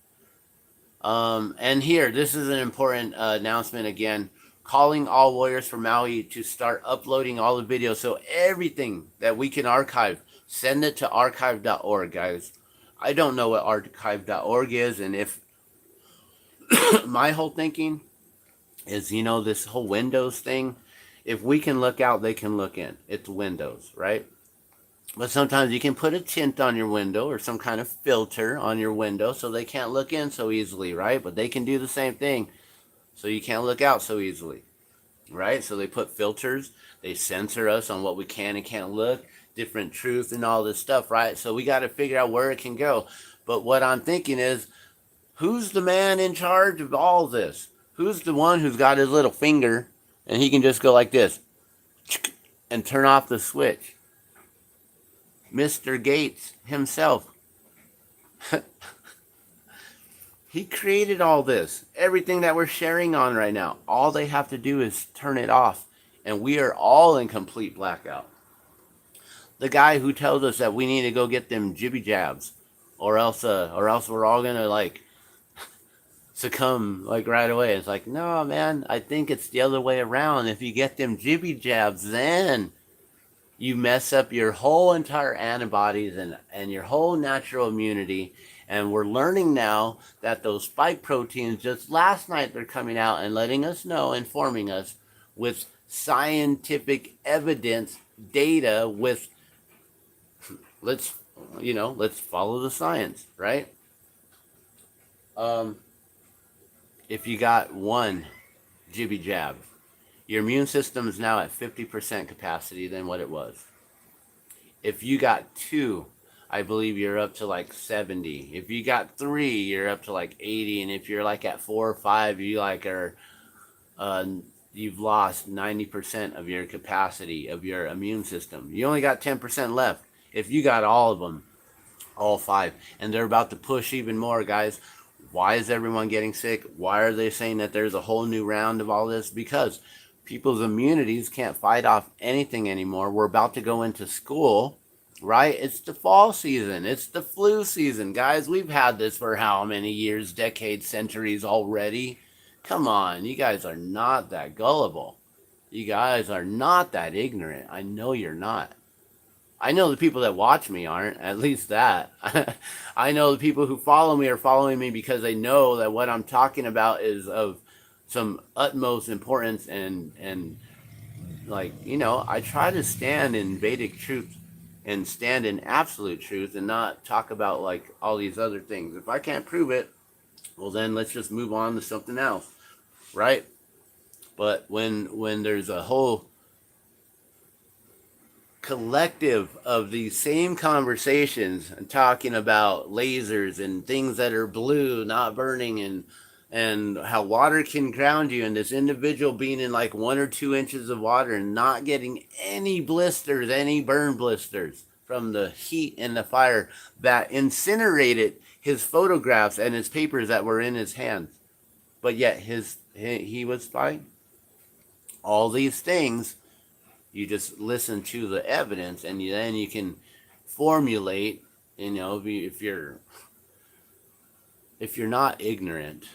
And here, this is an important announcement again. Calling all warriors from Maui to start uploading all the videos. So everything that we can archive, send it to archive.org, guys. I don't know what archive.org is, and if my whole thinking is, this whole Windows thing, if we can look out, they can look in. It's Windows, right? But sometimes you can put a tint on your window or some kind of filter on your window so they can't look in so easily, right? But they can do the same thing so you can't look out so easily, right? So they put filters, they censor us on what we can and can't look, different truth and all this stuff, right? So we got to figure out where it can go. But what I'm thinking is, who's the man in charge of all this? Who's the one who's got his little finger and he can just go like this and turn off the switch? Mr. Gates himself. He created all this. Everything that we're sharing on right now. All they have to do is turn it off. And we are all in complete blackout. The guy who tells us that we need to go get them jibby jabs, or else we're all gonna succumb right away. It's like, no, man, I think it's the other way around. If you get them jibby jabs, then you mess up your whole entire antibodies and your whole natural immunity. And we're learning now that those spike proteins, just last night, they're coming out and letting us know, informing us with scientific evidence, data, with let's follow the science, right? If you got one jibby jab, your immune system is now at 50% capacity than what it was. If you got two, I believe you're up to 70. If you got three, you're up to 80. And if you're at 4 or 5, you you've lost 90% of your capacity of your immune system. You only got 10% left. If you got all of them, all 5, and they're about to push even more, guys. Why is everyone getting sick? Why are they saying that there's a whole new round of all this? Because people's immunities can't fight off anything anymore. We're about to go into school, right? It's the fall season. It's the flu season. Guys, we've had this for how many years, decades, centuries already? Come on, you guys are not that gullible. You guys are not that ignorant. I know you're not. I know the people that watch me aren't, at least that. I know the people who follow me are following me because they know that what I'm talking about is of some utmost importance, and I try to stand in Vedic truth and stand in absolute truth and not talk about all these other things. If I can't prove it, well then let's just move on to something else, right? But when there's a whole collective of these same conversations and talking about lasers and things that are blue not burning, and how water can ground you, and this individual being in 1 or 2 inches of water and not getting any blisters, any burn blisters from the heat and the fire that incinerated his photographs and his papers that were in his hands, but yet he was fine. All these things, you just listen to the evidence, and then you can formulate, if you're not ignorant,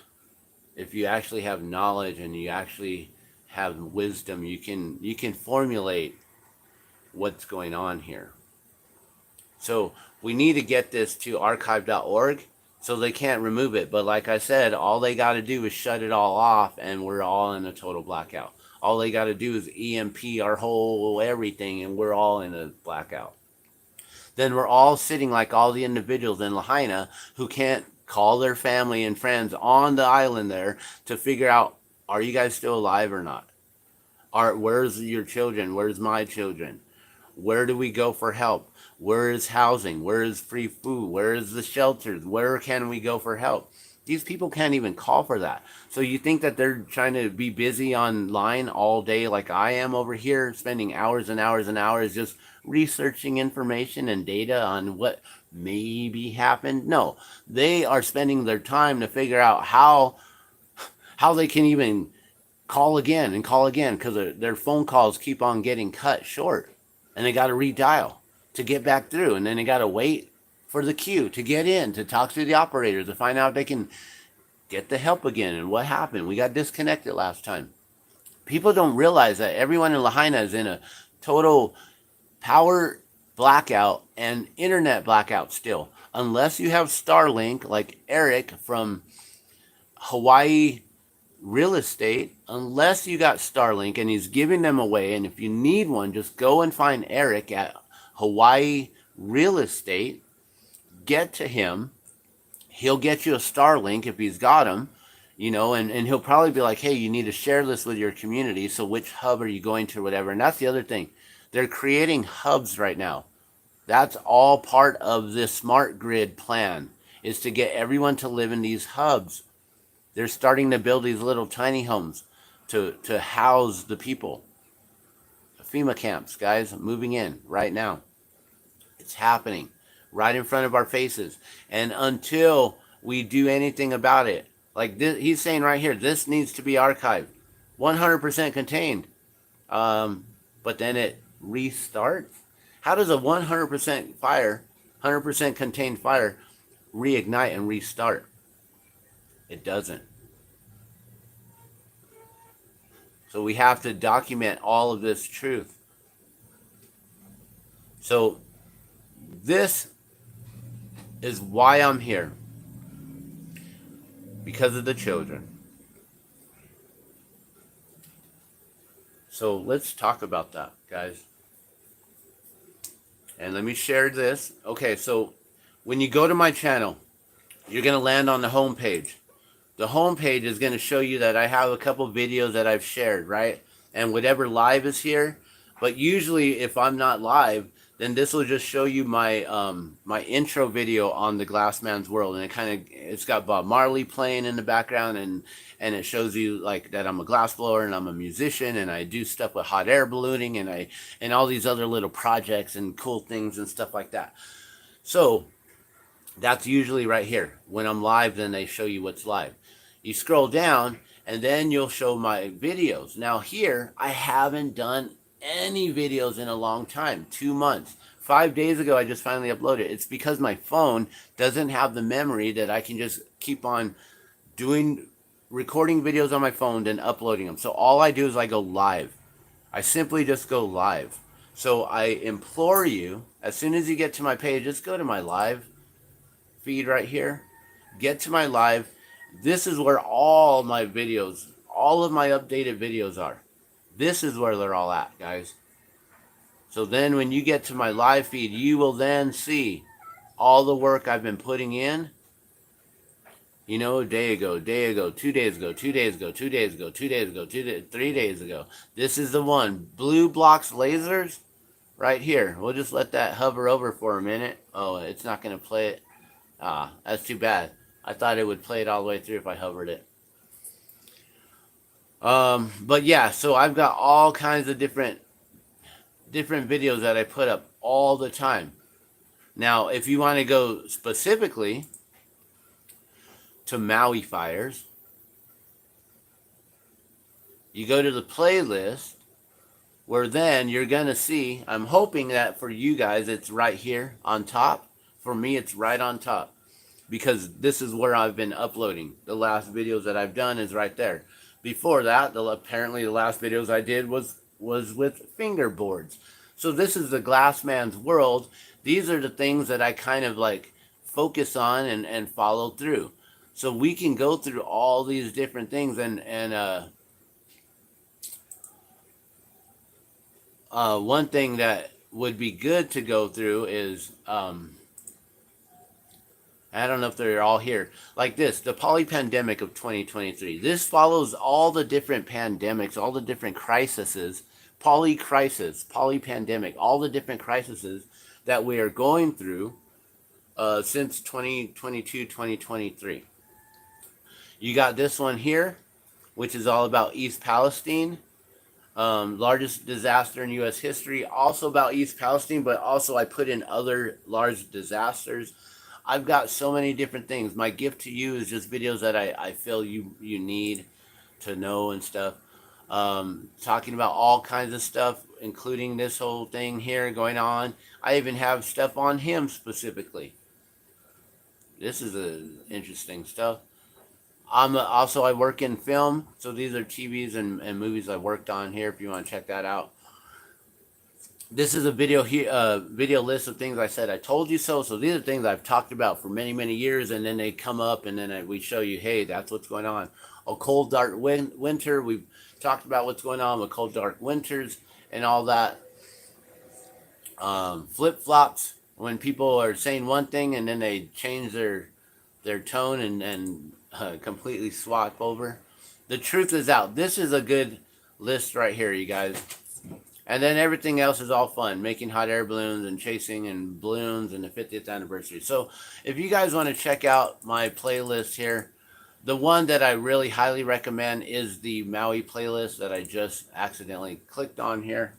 if you actually have knowledge and you actually have wisdom, you can formulate what's going on here. So we need to get this to archive.org. So they can't remove it. But like I said, all they got to do is shut it all off, and we're all in a total blackout. All they got to do is EMP our whole everything, and we're all in a blackout. Then we're all sitting like all the individuals in Lahaina who can't call their family and friends on the island there to figure out, are you guys still alive or not? Where's your children? Where's my children? Where do we go for help? Where is housing? Where is free food? Where is the shelters? Where can we go for help? These people can't even call for that. So you think that they're trying to be busy online all day like I am over here, spending hours and hours and hours just researching information and data on what maybe happened? No, they are spending their time to figure out how they can even call again and call again, because their phone calls keep on getting cut short, and they got to redial to get back through, and then they got to wait for the queue to get in to talk to the operators to find out if they can get the help again. And what happened? We got disconnected last time. People don't realize that everyone in Lahaina is in a total power blackout and internet blackout still, unless you have Starlink like Eric from Hawaii real estate. Unless you got Starlink and he's giving them away, and if you need one, just go and find Eric at Hawaii real estate, get to him. He'll get you a Starlink if he's got them, and he'll probably be like, hey, you need to share this with your community, so which hub are you going to, whatever. And that's the other thing, they're creating hubs right now. That's all part of this smart grid plan, is to get everyone to live in these hubs. They're starting to build these little tiny homes to house the people. FEMA camps, guys, moving in right now. It's happening right in front of our faces. And until we do anything about it, like this, he's saying right here, this needs to be archived, 100% contained. But then it restarts. How does a 100% fire, 100% contained fire, reignite and restart? It doesn't. So we have to document all of this truth. So this is why I'm here. Because of the children. So let's talk about that, guys. And let me share this. Okay, so when you go to my channel, you're going to land on the home page. The home page is going to show you that I have a couple videos that I've shared, right? And whatever live is here. But usually if I'm not live, then this will just show you my my intro video on the Glassman's World. And it's got Bob Marley playing in the background, and it shows you like that I'm a glass blower and I'm a musician and I do stuff with hot air ballooning and all these other little projects and cool things and stuff like that. So that's usually right here. When I'm live, then they show you what's live. You scroll down and then you'll show my videos. Now here, I haven't done any videos in a long time, 2 months. 5 days ago, I just finally uploaded. It's because my phone doesn't have the memory that I can just keep on recording videos on my phone and uploading them. So all I do is I go live. I simply just go live. So I implore you, as soon as you get to my page, just go to my live feed right here. Get to my live. This is where all my videos, all of my updated videos are. This is where they're all at, guys. So then when you get to my live feed, you will then see all the work I've been putting in. A day ago, 2 days ago, 2 days ago, 2 days ago, 2 days ago, 3 days ago. This is the one. Blue blocks lasers right here. We'll just let that hover over for a minute. Oh, it's not going to play it. That's too bad. I thought it would play it all the way through if I hovered it. But yeah, so I've got all kinds of different videos that I put up all the time. Now, if you want to go specifically to Maui fires, you go to the playlist, where then you're going to see, I'm hoping that for you guys, it's right here on top. For me, it's right on top, because this is where I've been uploading. The last videos that I've done is right there. Before that, apparently the last videos I did was with fingerboards. So this is the Glassman's World. These are the things that I kind of like focus on and follow through. So we can go through all these different things, and one thing that would be good to go through is I don't know if they're all here. Like this, the polypandemic of 2023. This follows all the different pandemics, all the different crises, polycrisis, polypandemic, all the different crises that we are going through since 2022, 2023. You got this one here, which is all about East Palestine. Largest disaster in U.S. history. Also about East Palestine, but also I put in other large disasters. I've got so many different things. My gift to you is just videos that I feel you need to know and stuff. Talking about all kinds of stuff, including this whole thing here going on. I even have stuff on him specifically. This is interesting stuff. I work in film, so these are TVs and movies I worked on here. If you want to check that out. This is a video here, video list of things I said I told you so. So these are things I've talked about for many years, and then they come up, and then we show you, hey, that's what's going on. A cold, dark winter. We've talked about what's going on with cold, dark winters and all that. Flip flops, when people are saying one thing and then they change their tone and completely swap over. The truth is out. This is a good list right here, you guys. And then everything else is all fun. Making hot air balloons and chasing and balloons and the 50th anniversary. So if you guys want to check out my playlist here, the one that I really highly recommend is the Maui playlist that I just accidentally clicked on here.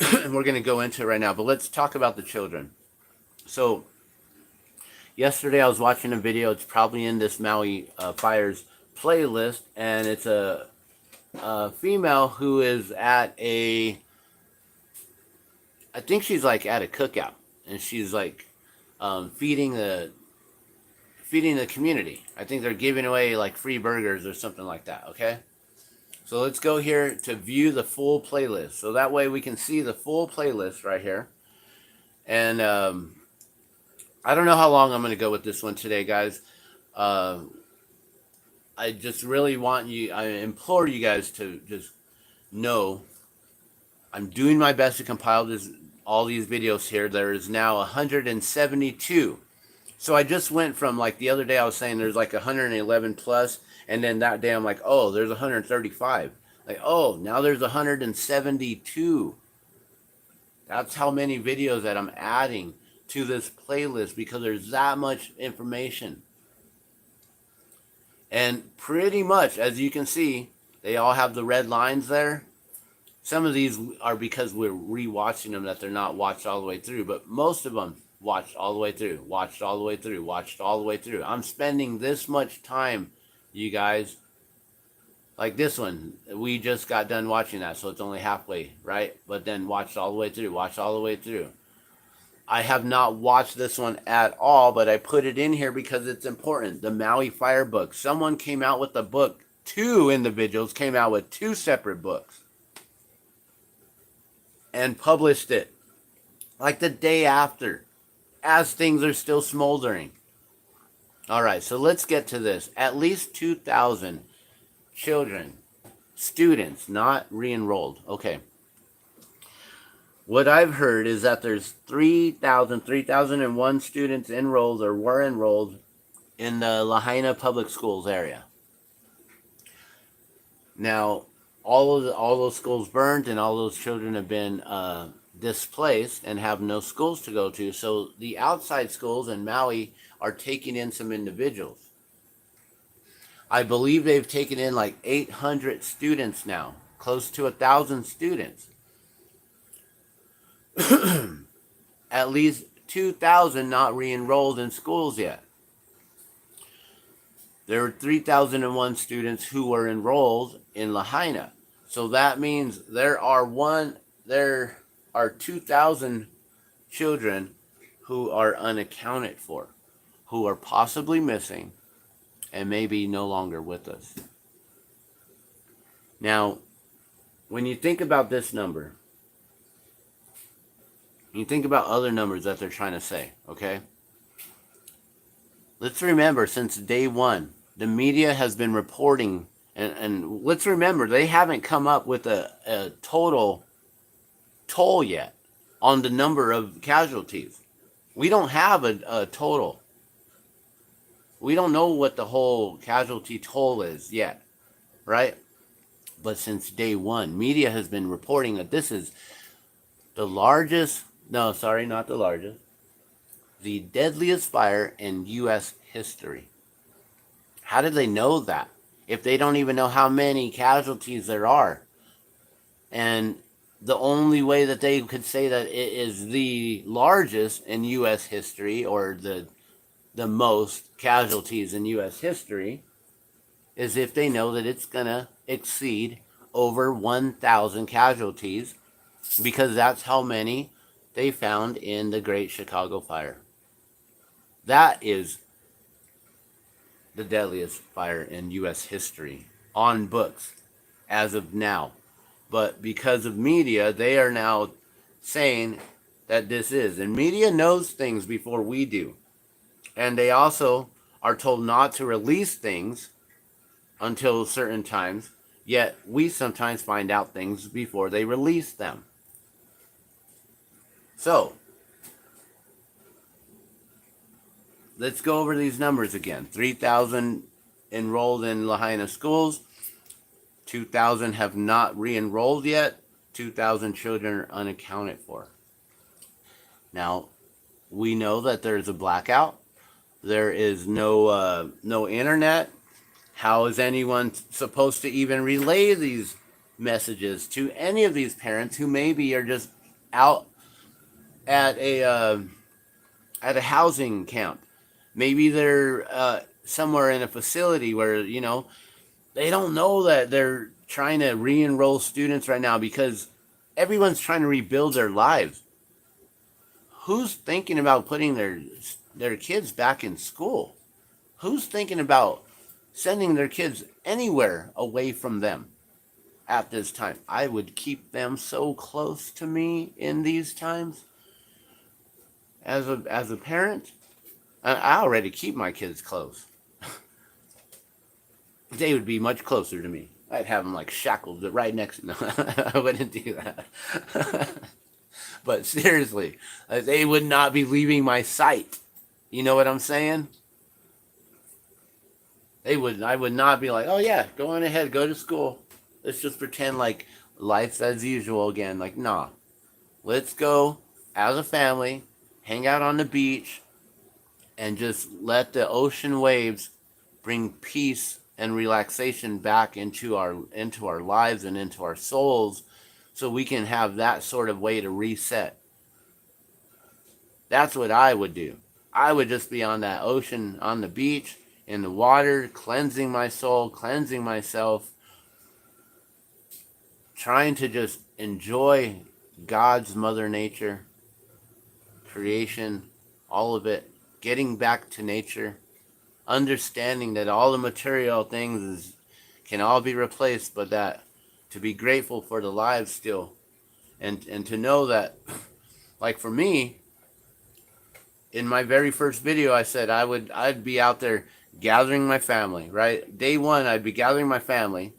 And we're going to go into it right now. But let's talk about the children. So yesterday I was watching a video. It's probably in this Maui Fires playlist. And it's a female who is at I think she's like at a cookout, and she's like feeding the community. I think they're giving away like free burgers or something like that. Okay, so let's go here to view the full playlist, so that way we can see the full playlist right here. And I don't know how long I'm going to go with this one today, guys. I just really I implore you guys to just know I'm doing my best to compile all these videos here. There is now 172. So I just went from, like the other day I was saying there's like 111 plus, and then that day I'm like, oh, there's 135. Like, oh, now there's 172. That's how many videos that I'm adding to this playlist, because there's that much information. And pretty much, as you can see, they all have the red lines there. Some of these are because we're rewatching them, that they're not watched all the way through. But most of them watched all the way through, watched all the way through, watched all the way through. I'm spending this much time, you guys. Like this one, we just got done watching that, so it's only halfway, right? But then watched all the way through, watched all the way through. I have not watched this one at all, but I put it in here because it's important. The Maui Fire book. Someone came out with a book. 2 individuals came out with 2 separate books and published it like the day after, as things are still smoldering. All right, so let's get to this. At least 2,000 children, students, not re-enrolled. Okay. What I've heard is that there's 3,001 students enrolled or were enrolled in the Lahaina public schools area. Now, all those schools burned, and all those children have been displaced and have no schools to go to. So the outside schools in Maui are taking in some individuals. I believe they've taken in like 800 students now, close to 1,000 students. At least 2,000 not re-enrolled in schools yet. There were 3,001 students who were enrolled in Lahaina. So that means there are 2,000 children who are unaccounted for, who are possibly missing and maybe no longer with us. Now, when you think about this number, You think about other numbers that they're trying to say, okay? Let's remember, since day one, the media has been reporting, and let's remember, they haven't come up with a total toll yet on the number of casualties. We don't have a total. We don't know what the whole casualty toll is yet, right? But since day one, media has been reporting that this is the largest, no, sorry, not the largest, the deadliest fire in U.S. history. How did they know that if they don't even know how many casualties there are? And the only way that they could say that it is the largest in U.S. history, or the most casualties in U.S. history, is if they know that it's going to exceed over 1,000 casualties, because that's how many they found in the Great Chicago Fire. That is the deadliest fire in U.S. history on books as of now. But because of media, they are now saying that this is. And media knows things before we do. And they also are told not to release things until certain times. Yet we sometimes find out things before they release them. So, let's go over these numbers again. 3,000 enrolled in Lahaina schools. 2,000 have not re-enrolled yet. 2,000 children are unaccounted for. Now, we know that there's a blackout. There is no internet. How is anyone supposed to even relay these messages to any of these parents who maybe are just out at a housing camp? Maybe they're somewhere in a facility where, they don't know that they're trying to re-enroll students right now, because everyone's trying to rebuild their lives. Who's thinking about putting their kids back in school? Who's thinking about sending their kids anywhere away from them at this time? I would keep them so close to me in these times. As a parent, I already keep my kids close. They would be much closer to me. I'd have them like shackled right next to me. I wouldn't do that. But seriously, they would not be leaving my sight. You know what I'm saying? I would not be like, oh yeah, go on ahead, go to school. Let's just pretend like life's as usual again. Like, nah. Let's go as a family, hang out on the beach, and just let the ocean waves bring peace and relaxation back into our lives and into our souls, so we can have that sort of way to reset. That's what I would do. I would just be on that ocean, on the beach, in the water, cleansing my soul, cleansing myself, trying to just enjoy God's Mother Nature, creation, all of it, getting back to nature, understanding that all the material things can all be replaced, but that to be grateful for the lives still, and to know that, like for me, in my very first video, I said I'd be out there gathering my family, right? Day one, I'd be gathering my family,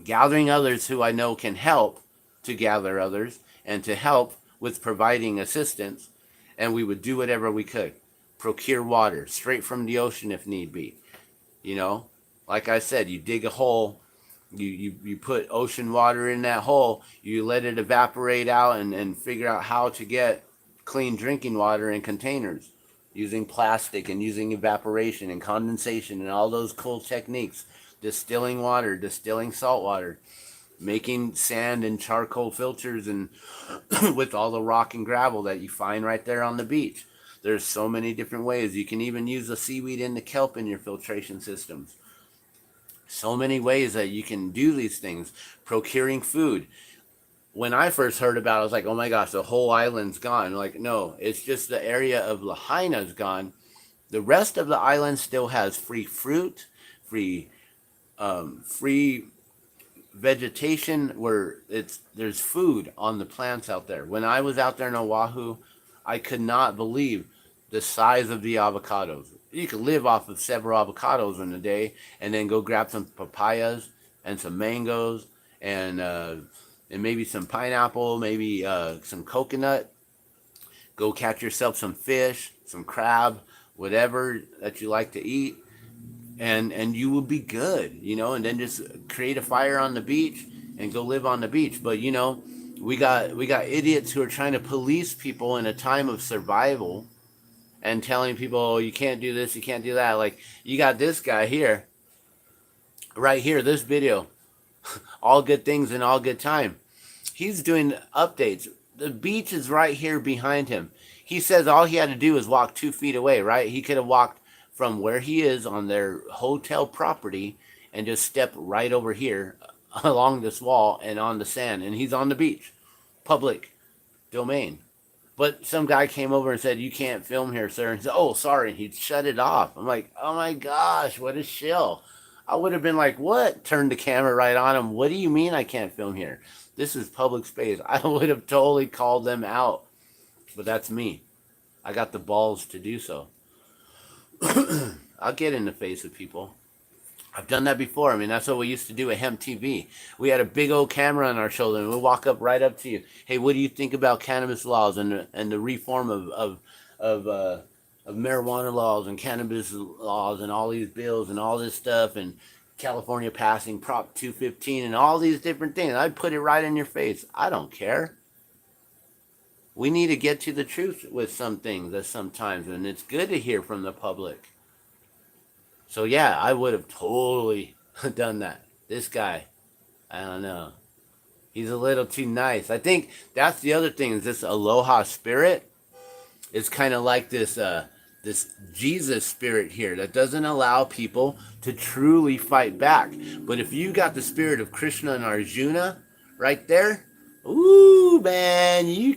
gathering others who I know can help to gather others and to help with providing assistance, and we would do whatever we could. Procure water straight from the ocean if need be. Like I said, you dig a hole, you put ocean water in that hole, you let it evaporate out, and figure out how to get clean drinking water in containers using plastic and using evaporation and condensation and all those cool techniques. Distilling water, distilling salt water, making sand and charcoal filters, and with all the rock and gravel that you find right there on the beach. There's so many different ways. You can even use the seaweed and the kelp in your filtration systems. So many ways that you can do these things. Procuring food. When I first heard about it, I was like, oh my gosh, the whole island's gone. Like, no, it's just the area of Lahaina's gone. The rest of the island still has free fruit, free vegetation where there's food on the plants out there. When I was out there in Oahu, I could not believe the size of the avocados. You could live off of several avocados in a day, and then go grab some papayas and some mangoes and maybe some pineapple, maybe some coconut. Go catch yourself some fish, some crab, whatever that you like to eat, and you will be good, and then just create a fire on the beach and go live on the beach. But we got idiots who are trying to police people in a time of survival and telling people, oh, you can't do this, you can't do that. Like, you got this guy here, right here, this video, all good things in all good time. He's doing updates. The beach is right here behind him. He says all he had to do was walk 2 feet away, right? He could have walked from where he is on their hotel property and just step right over here along this wall and on the sand, and he's on the beach, public domain. But some guy came over and said, you can't film here, sir. And he said, oh, sorry. And he'd shut it off. I'm like, oh my gosh, what a shill. I would have been like, what? Turned the camera right on him. What do you mean I can't film here? This is public space. I would have totally called them out. But that's me. I got the balls to do so. I'll get in the face of people. I've done that before. I mean, that's what we used to do at Hemp TV. We had a big old camera on our shoulder, and we'd walk up right up to you. Hey, what do you think about cannabis laws and the reform of marijuana laws and cannabis laws and all these bills and all this stuff, and California passing Prop 215 and all these different things? I'd put it right in your face. I don't care. We need to get to the truth with some things at sometimes, and it's good to hear from the public. So yeah, I would have totally done that. This guy, I don't know. He's a little too nice. I think that's the other thing, is this aloha spirit is kind of like this Jesus spirit here that doesn't allow people to truly fight back. But if you got the spirit of Krishna and Arjuna right there, ooh, man, you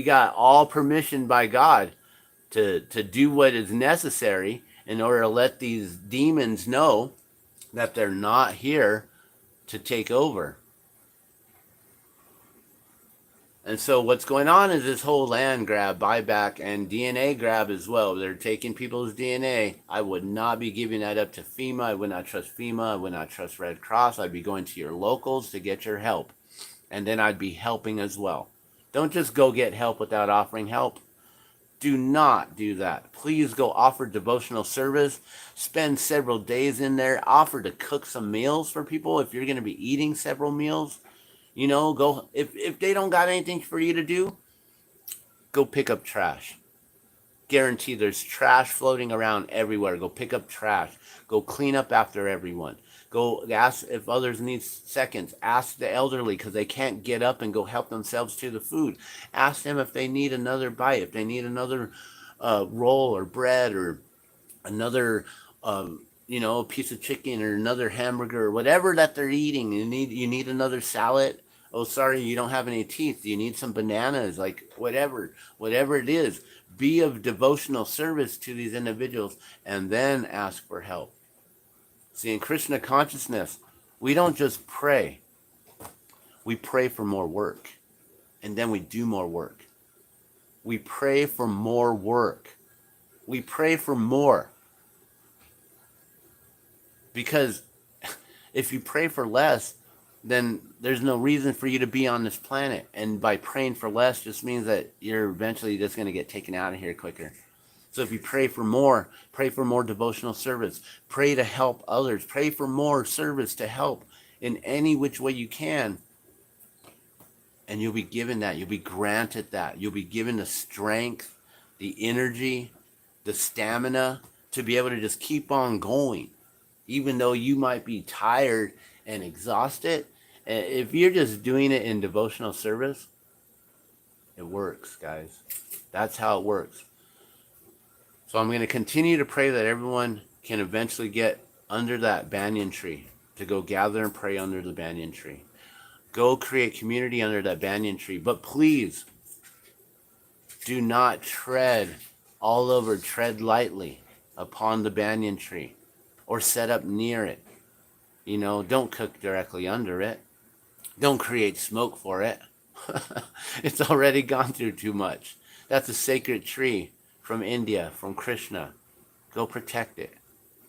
got all permission by God to do what is necessary in order to let these demons know that they're not here to take over. And so what's going on is this whole land grab, buyback, and DNA grab as well. They're taking people's DNA. I would not be giving that up to FEMA. I would not trust FEMA. I would not trust Red Cross. I'd be going to your locals to get your help. And then I'd be helping as well. Don't just go get help without offering help. Do not do that. Please go offer devotional service. Spend several days in there. Offer to cook some meals for people if you're going to be eating several meals. Go if they don't got anything for you to do, go pick up trash. Guarantee there's trash floating around everywhere. Go pick up trash. Go clean up after everyone. Go ask if others need seconds. Ask the elderly because they can't get up and go help themselves to the food. Ask them if they need another bite, if they need another roll or bread or another piece of chicken or another hamburger or whatever that they're eating. You need another salad. Oh, sorry, you don't have any teeth. You need some bananas, like whatever it is. Be of devotional service to these individuals and then ask for help. See, in Krishna consciousness, we don't just pray. We pray for more work. And then we do more work. We pray for more work. We pray for more. Because if you pray for less, then there's no reason for you to be on this planet. And by praying for less just means that you're eventually just going to get taken out of here quicker. So if you pray for more devotional service, pray to help others, pray for more service to help in any which way you can. And you'll be given that. You'll be granted that. You'll be given the strength, the energy, the stamina to be able to just keep on going. Even though you might be tired and exhausted, if you're just doing it in devotional service, it works, guys. That's how it works. So I'm going to continue to pray that everyone can eventually get under that banyan tree, to go gather and pray under the banyan tree. Go create community under that banyan tree. But please, do not tread lightly upon the banyan tree or set up near it. You know, don't cook directly under it. Don't create smoke for it. It's already gone through too much. That's a sacred tree from India, from Krishna. Go protect it.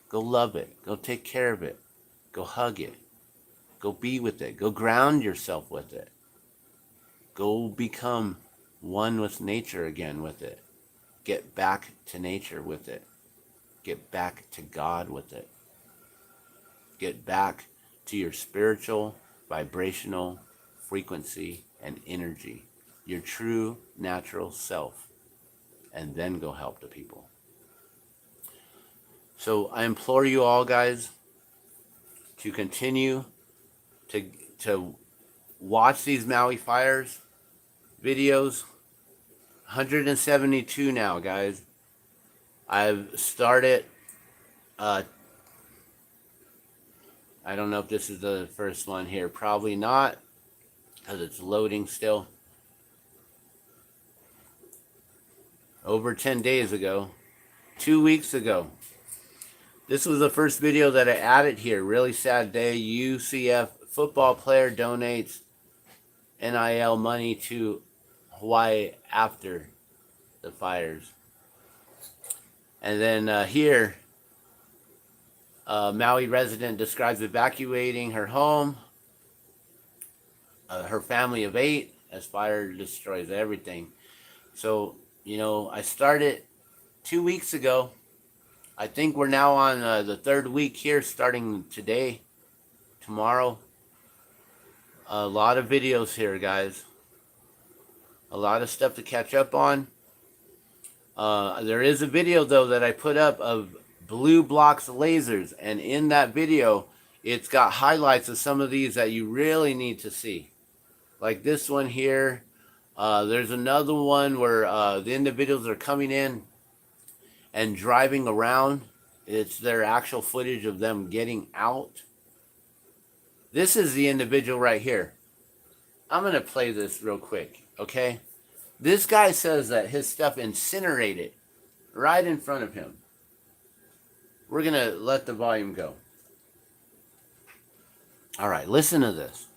Go love it. Go take care of it. Go hug it. Go be with it. Go ground yourself with it. Go become one with nature again with it. Get back to nature with it. Get back to God with it. Get back to your spiritual, vibrational frequency and energy. Your true natural self. And then go help the people. So I implore you all, guys, to continue to watch these Maui fires videos. 172 now, guys. I've started, I don't know if this is the first one here. Probably not, because it's loading still. Over 10 days ago, 2 weeks ago. This was the first video that I added here. Really sad day. UCF football player donates NIL money to Hawaii after the fires. And then here, Maui resident describes evacuating her home, her family of 8, as fire destroys everything. So, you know, I started 2 weeks ago. I think we're now on the 3rd week here, starting today, tomorrow. A lot of videos here, guys. A lot of stuff to catch up on. There is a video, though, that I put up of blue blocks lasers. And in that video, it's got highlights of some of these that you really need to see. Like this one here. There's another one where the individuals are coming in and driving around. It's their actual footage of them getting out. This is the individual right here. I'm going to play this real quick, okay? This guy says that his stuff incinerated right in front of him. We're going to let the volume go. All right, listen to this.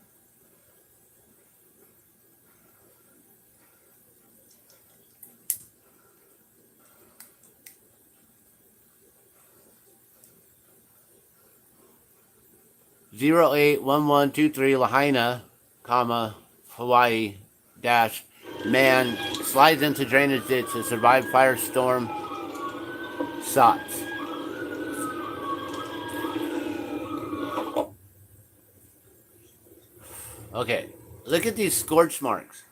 Zero 081123 Lahaina, Hawaii dash man slides into drainage ditch to survive firestorm. SOTS. Okay, look at these scorch marks.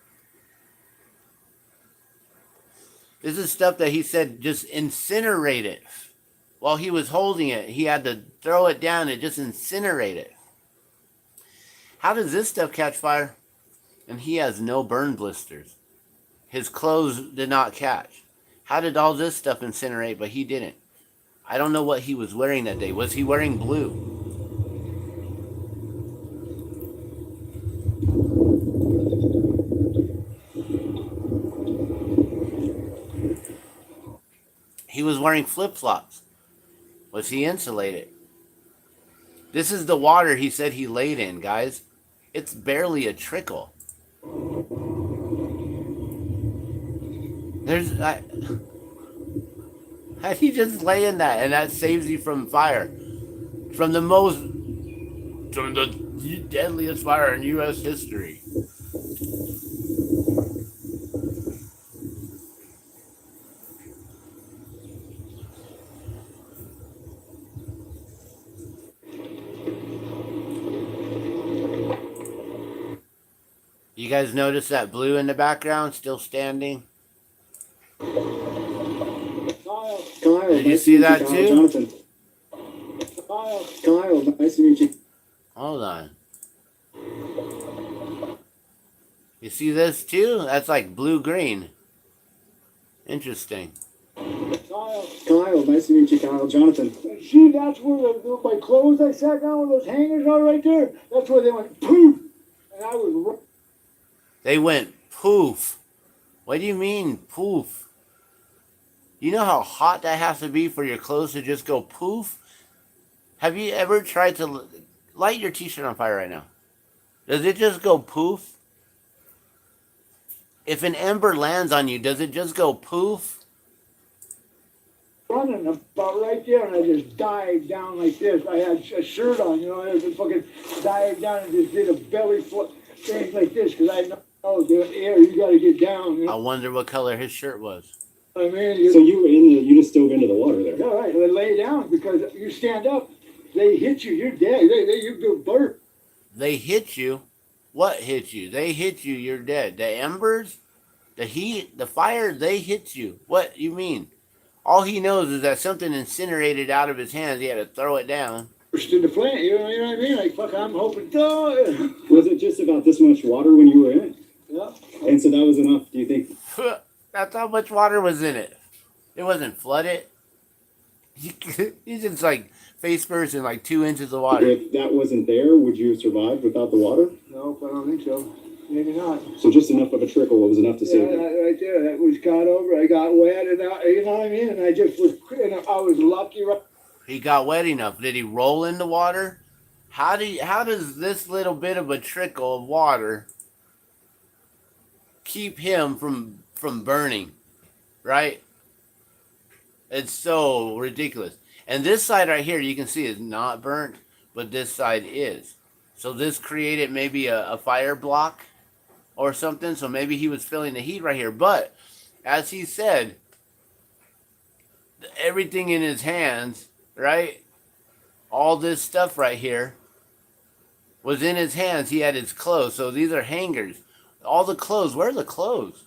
This is stuff that he said just incinerate it. While he was holding it, he had to throw it down and just incinerate it. How does this stuff catch fire? And he has no burn blisters. His clothes did not catch. How did all this stuff incinerate, but he didn't? I don't know what he was wearing that day. Was he wearing blue? He was wearing flip-flops. Was he insulated? This is the water he said he laid in, guys. It's barely a trickle. How do you just lay in that and that saves you from fire? From the deadliest fire in U.S. history. You guys notice that blue in the background still standing? Kyle, did you nice see to meet that you, too? Jonathan. Kyle, nice to meet you. Hold on. You see this too? That's like blue-green. Interesting. Kyle, nice to meet you, Kyle. Jonathan. See, that's where my clothes I sat down with those hangers are right there. That's where they went poof. And I was... They went poof. What do you mean poof? You know how hot that has to be for your clothes to just go poof? Have you ever tried to light your t-shirt on fire right now. Does it just go poof? If an ember lands on you, does it just go poof? Running about right there, and I just dived down like this. I had a shirt on, you know, I just fucking dived down and just did a belly flip thing like this, because I know the air, you got to get down. You know? I wonder what color his shirt was. I mean, So you just dove into the water there. yeah, right. They lay down because you stand up, they hit you, you're dead. You go burp. They hit you. What hit you? They hit you, you're dead. The embers, the heat, the fire, they hit you. What you mean? All he knows is that something incinerated out of his hands. He had to throw it down. Burst in the flame, you know what I mean? Like, fuck, I'm hoping, oh, Was it just about this much water when you were in it? yeah. And so that was enough, do you think? That's how much water was in it. It wasn't flooded. He's just like face first in like 2 inches of water. If that wasn't there, would you have survived without the water? No, I don't think so. Maybe not. So just enough of a trickle was enough to Yeah, save you. right there. That was got over. I got wet, and you know what I mean. And I just was, and I was lucky. Right? He got wet enough. Did he roll in the water? How does this little bit of a trickle of water keep him from burning? Right? It's so ridiculous. And this side right here, you can see is not burnt, but this side is. So this created maybe a fire block or something. So maybe he was feeling the heat right here. But as he said, everything in his hands, right? All this stuff right here was in his hands. He had his clothes. So these are hangers. All the clothes. Where are the clothes?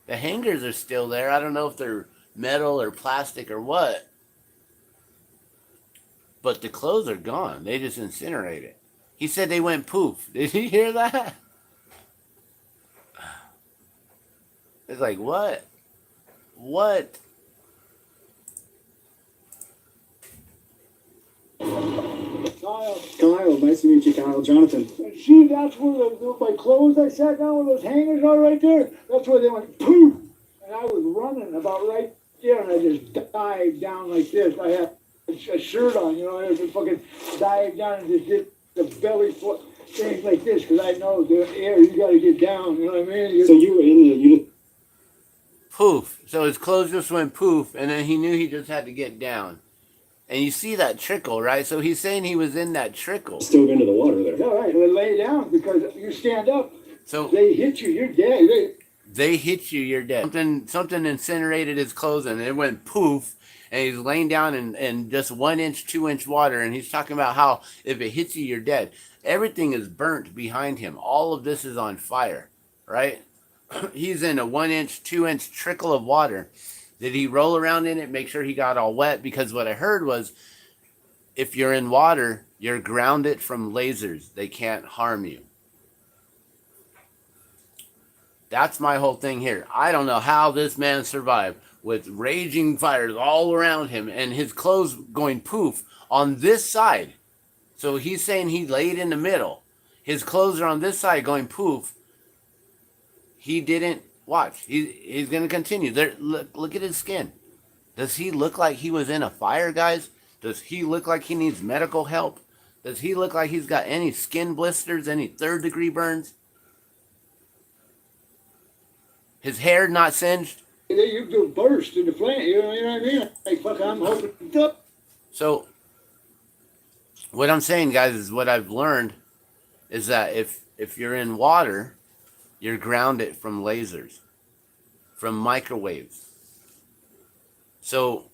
The hangers are still there. I don't know if they're metal or plastic or what. But the clothes are gone. They just incinerated. He said they went poof. Did you hear that? It's like, what? What? Kyle, nice to meet you, Kyle. Jonathan. See, that's where my clothes. I sat down with those hangers all right there. That's where they went poof, and I was running about right there, and I just dived down like this. I had a shirt on, you know, I just fucking dived down and just did the belly flip thing like this, because I know the air, you got to get down. You know what I mean? So you were in the you Poof. So his clothes just went poof, and then he knew he just had to get down. And you see that trickle, right? So he's saying he was in that trickle. just dove into the water there. Yeah, right. They lay down because you stand up, So they hit you, you're dead. they hit you, you're dead. Something incinerated his clothes, and it went poof. And he's laying down in just 1 inch, 2 inch water. And he's talking about how if it hits you, you're dead. Everything is burnt behind him. All of this is on fire, right? He's in a 1 inch, 2 inch trickle of water. Did he roll around in it, make sure he got all wet? Because what I heard was, if you're in water, you're grounded from lasers. They can't harm you. That's my whole thing here. I don't know how this man survived with raging fires all around him and his clothes going poof on this side. So he's saying he laid in the middle. His clothes are on this side going poof. He didn't watch. He's going to continue. There, look at his skin. Does he look like he was in a fire, guys? Does he look like he needs medical help? Does he look like he's got any skin blisters, any third-degree burns? His hair not singed? You go burst in the flame, you know what I mean? Like, fuck, I'm hoping. So, what I'm saying, guys, is what I've learned is that if you're in water, you're grounded from lasers, from microwaves. So,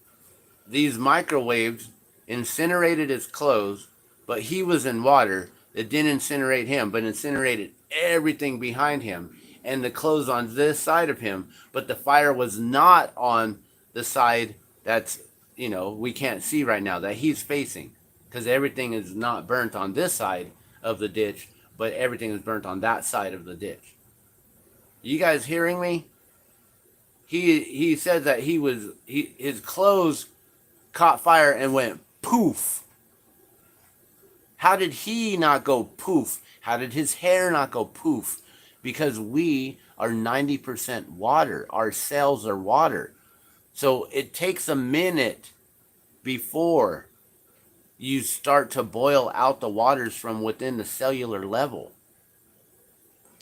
these microwaves incinerated his clothes, but he was in water. It didn't incinerate him, but incinerated everything behind him and the clothes on this side of him. But the fire was not on the side that's, we can't see right now, that he's facing, because everything is not burnt on this side of the ditch, but everything is burnt on that side of the ditch. You guys hearing me? He said that his clothes caught fire and went poof. How did he not go poof? How did his hair not go poof? Because we are 90% water. Our cells are water. So it takes a minute before you start to boil out the waters from within the cellular level,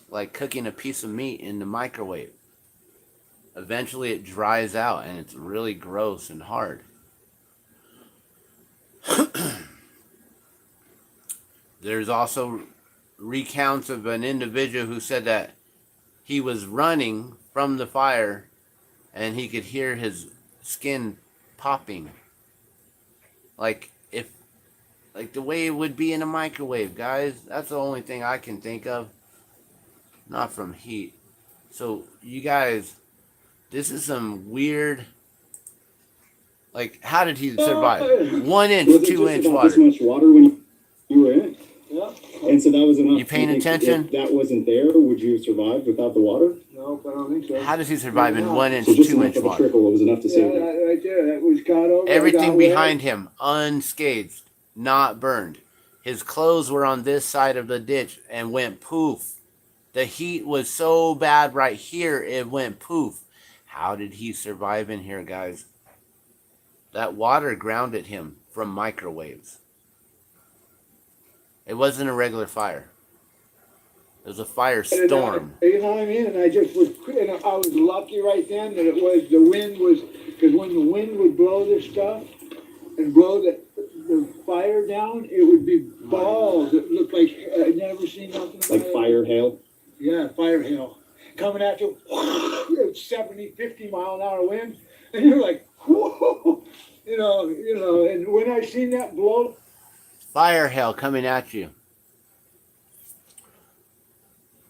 like cooking a piece of meat in the microwave. Eventually it dries out and it's really gross and hard. There's also recounts of an individual who said that he was running from the fire and he could hear his skin popping. Like the way it would be in a microwave, guys. That's the only thing I can think of. Not from heat. So you guys, this is some weird. Like, how did he survive? 1 inch, Was it 2 just inch about water. this much water when you were in it? Yeah. And so that was enough. You paying think attention? If that wasn't there, would you have survived without the water? Nope, I don't think so. How does he survive in 1 inch, So just 2 enough inch of a water? trickle was enough to Yeah, save you. that right there, that was caught over. Everything behind him unscathed, not burned. His clothes were on this side of the ditch and went poof. The heat was so bad right here, it went poof. How did he survive in here, guys? That water grounded him from microwaves. It wasn't a regular fire. It was a firestorm. You know what I mean? And I just was, and I was lucky right then that it was, the wind was, because when the wind would blow this stuff and blow the fire down, it would be balls. It looked like, I'd never seen nothing Like fire hail? Yeah, fire hail. Coming at you, 70, 50 mile an hour wind. And you're like, whoa, you know, and when I seen that blow. Fire hail coming at you.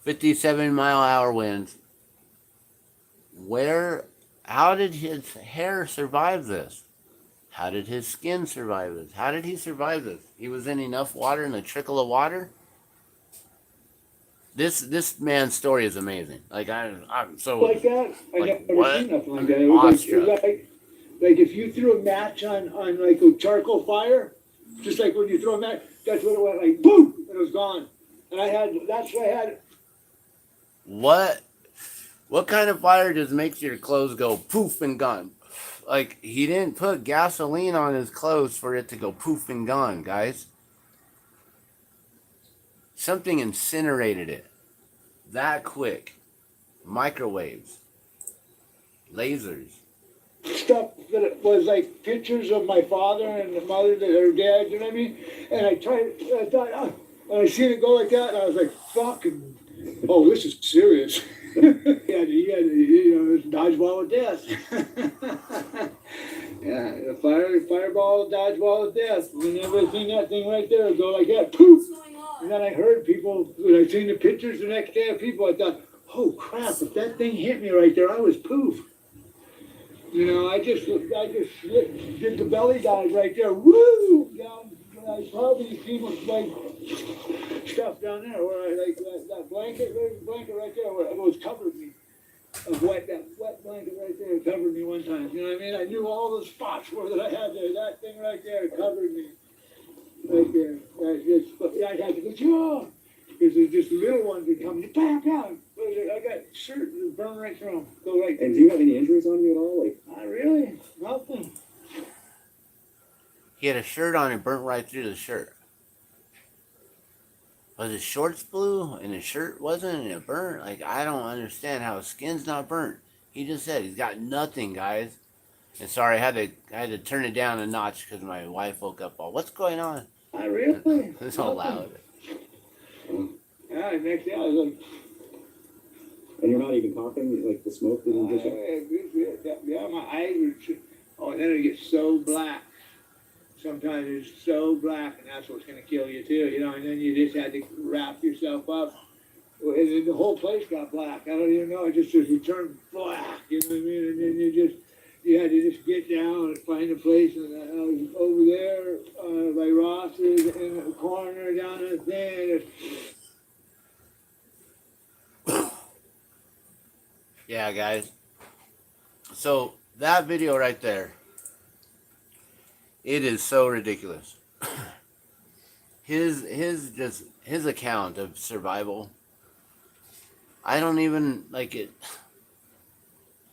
57-mile-an-hour winds. How did his hair survive this? How did his skin survive this? How did he survive this? He was in enough water and a trickle of water? This man's story is amazing. Like I'm so Like that? I like, never what? seen nothing like I'm that. It was awestruck. like if you threw a match on like a charcoal fire, just like when you throw a match, that's what it went like, boom, and it was gone. And that's what I had. What kind of fire just makes your clothes go poof and gone? Like, he didn't put gasoline on his clothes for it to go poof and gone, guys. Something incinerated it. That quick. Microwaves. Lasers. Stuff that it was like pictures of my father and the mother, her dad, you know what I mean? And I thought, and I seen it go like that, and I was like, fucking, oh, this is serious. It's dodgeball of death. Yeah, the fireball, dodgeball of death. Whenever I seen that thing right there, go like that, poof. And then I heard people, when I seen the pictures the next day of people, I thought, oh crap, if that thing hit me right there, I was poof. You know, I just did the belly dive right there, woo, down. I probably seen like stuff down there where I like that blanket right there where it was covered me. That wet blanket right there covered me one time. You know what I mean? I knew all the spots where that I had there. That thing right there covered me. Right there. I had to go, yeah. Because there's just little ones that come, bam, bam. I got shirt that burned right through them. Go right. And do you have any injuries on you at all? Like, not really. Nothing. He had a shirt on and burnt right through the shirt. Was his shorts blue and his shirt wasn't and it burnt? Like, I don't understand how his skin's not burnt. He just said he's got nothing, guys. And sorry, I had to turn it down a notch because my wife woke up all, what's going on? Not really. It's all loud. Yeah, next day I was like, and you're not even coughing? Like the smoke didn't get you? yeah, my eyes were, oh, and then it gets so black. Sometimes it's so black, and that's what's going to kill you too, you know, and then you just had to wrap yourself up. And then the whole place got black. I don't even know, it just turned black, you know what I mean? And then you had to just get down and find a place, and I was over there by Ross's in the corner down in the thing. Yeah, guys. So that video right there, it is so ridiculous. His account of survival, I don't even like it.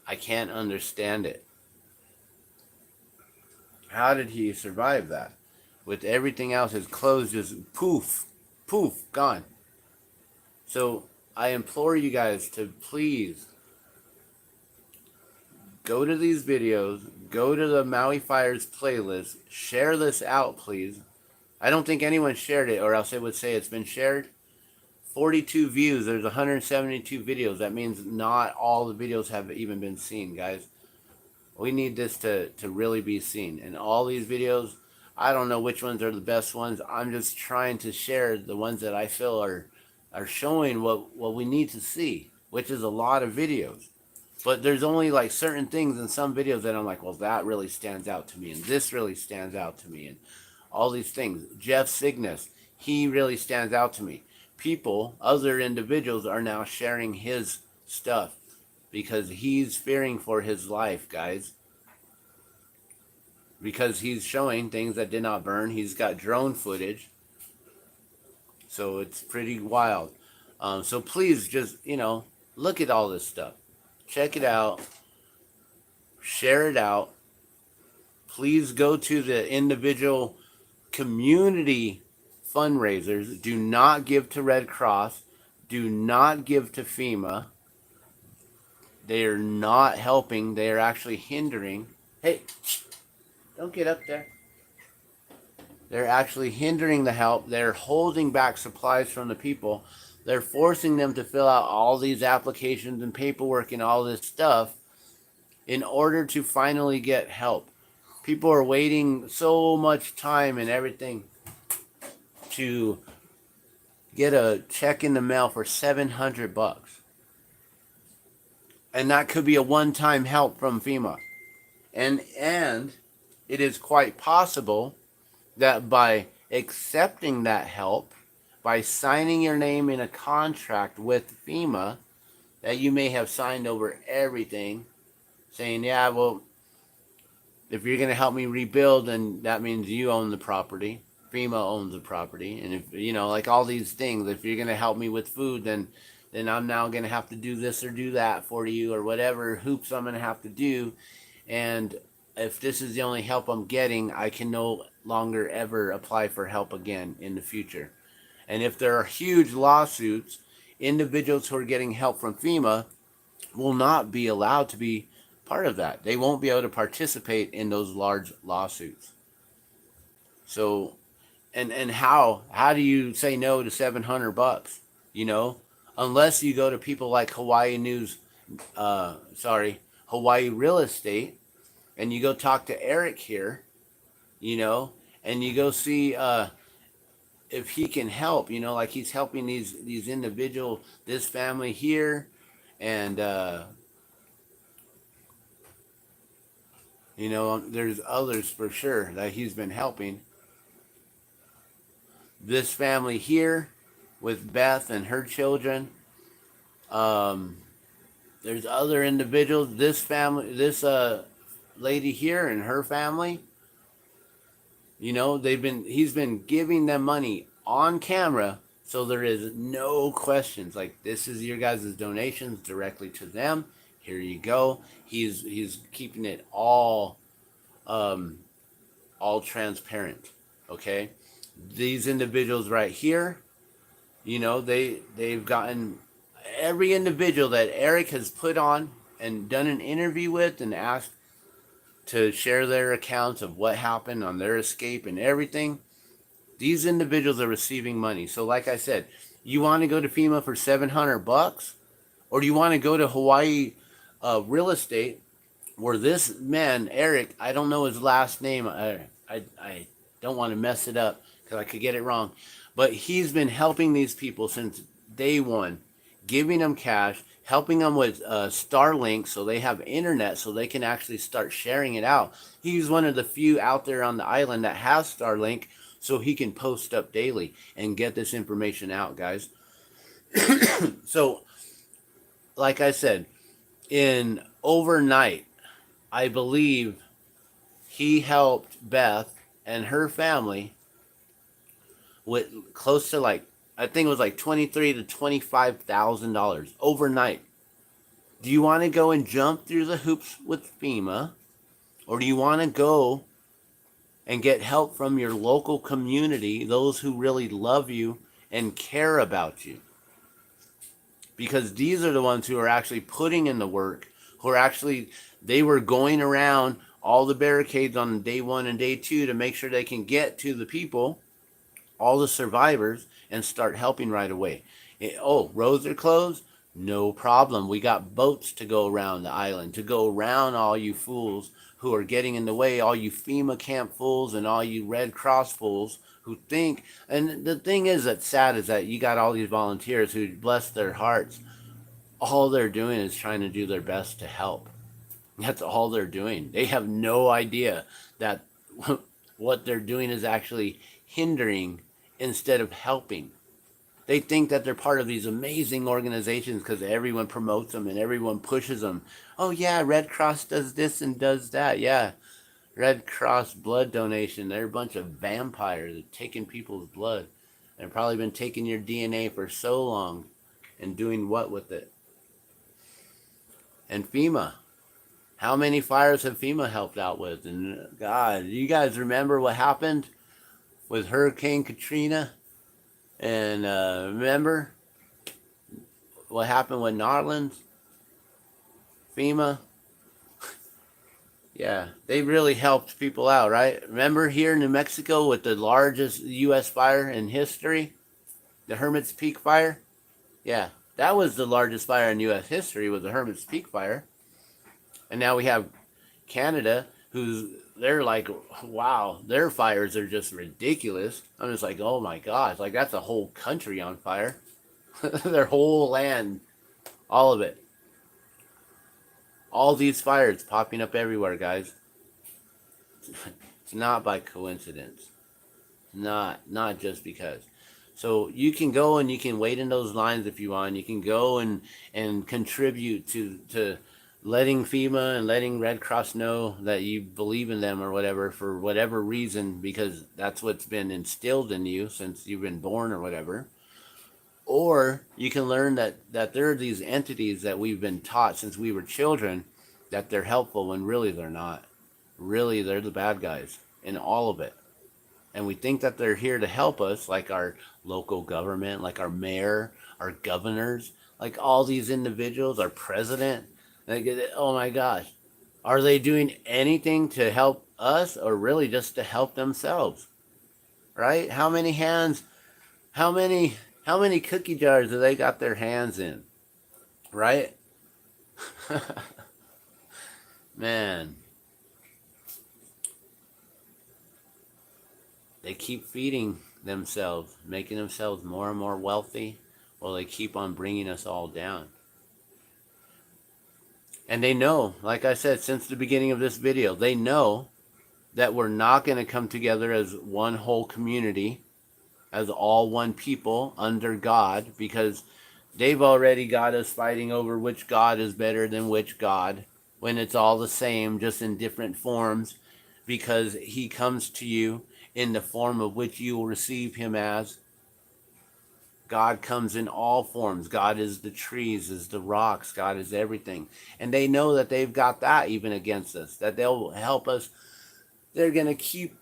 I can't understand it. How did he survive that? with everything else, his clothes just poof, gone. So I implore you guys to please go to these videos, go to the Maui Fires playlist, share this out, please. I don't think anyone shared it, or else it would say it's been shared. 42 views, there's 172 videos. That means not all the videos have even been seen, guys. We need this to really be seen. And all these videos, I don't know which ones are the best ones. I'm just trying to share the ones that I feel are showing what we need to see, which is a lot of videos. But there's only like certain things in some videos that I'm like, well, that really stands out to me, and this really stands out to me, and all these things. Jeff Cygnus, he really stands out to me. People, other individuals are now sharing his stuff because he's fearing for his life, guys. Because he's showing things that did not burn. He's got drone footage. So it's pretty wild. So please just, look at all this stuff. Check it out. Share it out. Please go to the individual community fundraisers. Do not give to Red Cross. Do not give to FEMA. They are not helping. They are actually hindering. Hey, don't get up there. They're actually hindering the help. They're holding back supplies from the people. They're forcing them to fill out all these applications and paperwork and all this stuff in order to finally get help. People are waiting so much time and everything to get a check in the mail for $700. And that could be a one-time help from FEMA. And it is quite possible that by accepting that help, by signing your name in a contract with FEMA, that you may have signed over everything, saying, yeah, well, if you're going to help me rebuild, then that means you own the property. FEMA owns the property. And if, like all these things, if you're going to help me with food, then I'm now going to have to do this or do that for you, or whatever hoops I'm going to have to do. And if this is the only help I'm getting, I can no longer ever apply for help again in the future. And if there are huge lawsuits, individuals who are getting help from FEMA will not be allowed to be part of that. They won't be able to participate in those large lawsuits. So, and how do you say no to $700? Unless you go to people like Hawaii Real Estate, and you go talk to Eric here, and you go see if he can help, like he's helping these individual, this family here, and there's others for sure that he's been helping. This family here with Beth and her children. There's other individuals. This family, this lady here and her family. He's been giving them money on camera, so there is no questions. Like, this is your guys' donations directly to them. Here you go. He's keeping it all transparent. Okay, these individuals right here, they've gotten every individual that Eric has put on and done an interview with and asked to share their accounts of what happened on their escape and everything. These individuals are receiving money. So like I said, you want to go to FEMA for $700, or do you want to go to Hawaii Real Estate, where this man, Eric, I don't know his last name. I don't want to mess it up because I could get it wrong. But he's been helping these people since day one, giving them cash, helping them with Starlink so they have internet so they can actually start sharing it out. He's one of the few out there on the island that has Starlink, so he can post up daily and get this information out, guys. So, like I said, in overnight, I believe he helped Beth and her family with close to I think it was $23,000 to $25,000 overnight. Do you want to go and jump through the hoops with FEMA, or do you want to go and get help from your local community, those who really love you and care about you. Because these are the ones who are actually putting in the work, who are actually, they were going around all the barricades on day 1 and day 2 to make sure they can get to the people, all the survivors, and start helping right away. Oh, roads are closed? No problem. We got boats to go around the island, to go around all you fools who are getting in the way, all you FEMA camp fools and all you Red Cross fools who think, and the thing is that's sad is that you got all these volunteers who, bless their hearts, all they're doing is trying to do their best to help. That's all they're doing. They have no idea that what they're doing is actually hindering instead of helping. They think that they're part of these amazing organizations because everyone promotes them and everyone pushes them. Oh yeah, Red Cross does this and does that. Yeah, Red Cross blood donation. They're a bunch of vampires taking people's blood. They've probably been taking your DNA for so long and doing what with it? And FEMA. How many fires have FEMA helped out with? And God, do you guys remember what happened with Hurricane Katrina? And remember what happened with New Orleans? FEMA? Yeah, they really helped people out, right? Remember here in New Mexico with the largest U.S. fire in history? The Hermit's Peak fire? Yeah, that was the largest fire in U.S. history, was the Hermit's Peak fire. And now we have Canada, they're like, wow, their fires are just ridiculous. I'm just like, oh my gosh, like that's a whole country on fire. Their whole land, all of it. All these fires popping up everywhere, guys. It's not by coincidence. Not just because. So you can go and you can wait in those lines if you want. You can go and contribute to letting FEMA and letting Red Cross know that you believe in them or whatever, for whatever reason, because that's what's been instilled in you since you've been born or whatever. Or you can learn that there are these entities that we've been taught since we were children that they're helpful when really they're not. Really, they're the bad guys in all of it. And we think that they're here to help us, like our local government, like our mayor, our governors, like all these individuals, our president. Like, oh my gosh, are they doing anything to help us or really just to help themselves? Right? How many hands, how many cookie jars do they got their hands in? Right? Man. They keep feeding themselves, making themselves more and more wealthy, while they keep on bringing us all down. And they know, like I said, since the beginning of this video, they know that we're not going to come together as one whole community, as all one people under God, because they've already got us fighting over which God is better than which God, when it's all the same, just in different forms, because he comes to you in the form of which you will receive him as. God comes in all forms. God is the trees, is the rocks. God is everything. And they know that they've got that even against us, that they'll help us. They're going to keep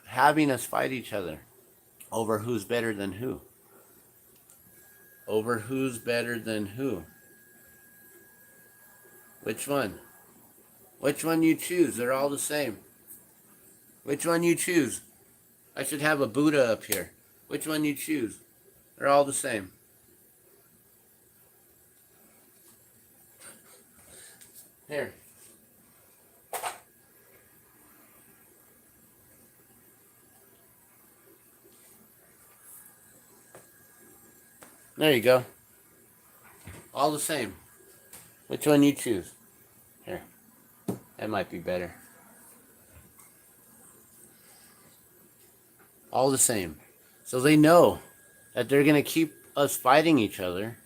having us fight each other over who's better than who. Over who's better than who. Which one? Which one you choose? They're all the same. Which one you choose? I should have a Buddha up here. Which one you choose? They're all the same. Here. There you go. All the same. Which one you choose? Here. That might be better. All the same. So they know that they're going to keep us fighting each other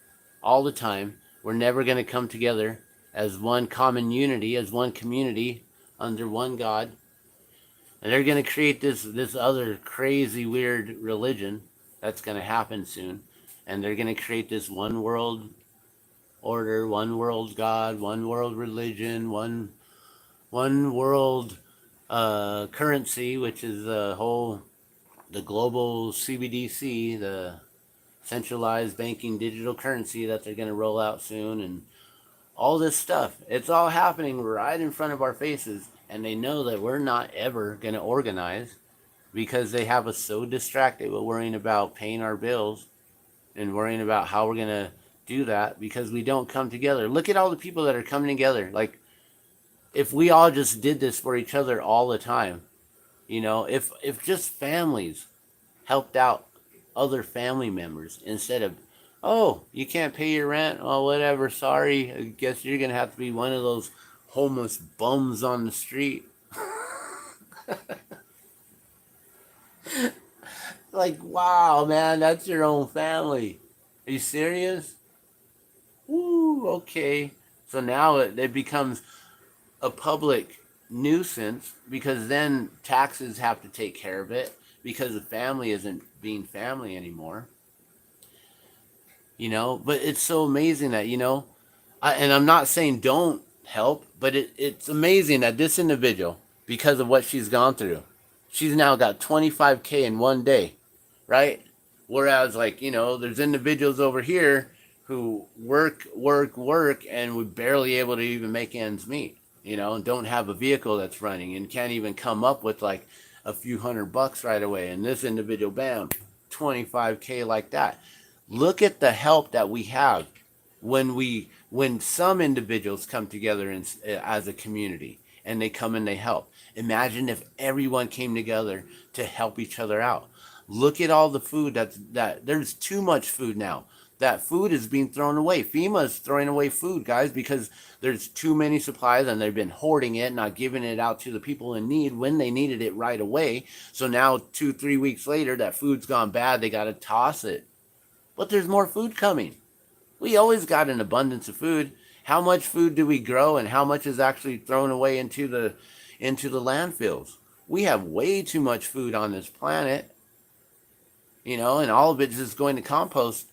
all the time. We're never going to come together as one common unity, as one community under one God. And they're going to create this other crazy, weird religion that's going to happen soon. And they're going to create this one world order, one world God, one world religion, one world currency, which is the global CBDC, the centralized banking digital currency that they're going to roll out soon, and all this stuff. It's all happening right in front of our faces, and they know that we're not ever going to organize because they have us so distracted with worrying about paying our bills and worrying about how we're going to do that because we don't come together. Look at all the people that are coming together. Like, if we all just did this for each other all the time, you know, if just families helped out other family members instead of, oh, you can't pay your rent, oh, whatever, sorry, I guess you're going to have to be one of those homeless bums on the street. Like, wow, man, that's your own family. Are you serious? Woo, okay. So now it becomes a public nuisance because then taxes have to take care of it because the family isn't being family anymore. You know, but it's so amazing that, you know, and I'm not saying don't help, but it's amazing that this individual, because of what she's gone through, she's now got 25K in one day, right? Whereas, like, you know, there's individuals over here who work, and we're barely able to even make ends meet, you know, and don't have a vehicle that's running and can't even come up with like a few $100 right away. And this individual, bam, 25K like that. Look at the help that we have when some individuals come together as a community and they come and they help. Imagine if everyone came together to help each other out. Look at all the food that there's too much food now. That food is being thrown away. FEMA's throwing away food, guys, because there's too many supplies and they've been hoarding it, not giving it out to the people in need when they needed it right away. So now 2-3 weeks later, that food's gone bad. They got to toss it. But there's more food coming. We always got an abundance of food. How much food do we grow and how much is actually thrown away into the landfills? We have way too much food on this planet, you know, and all of it is just going to compost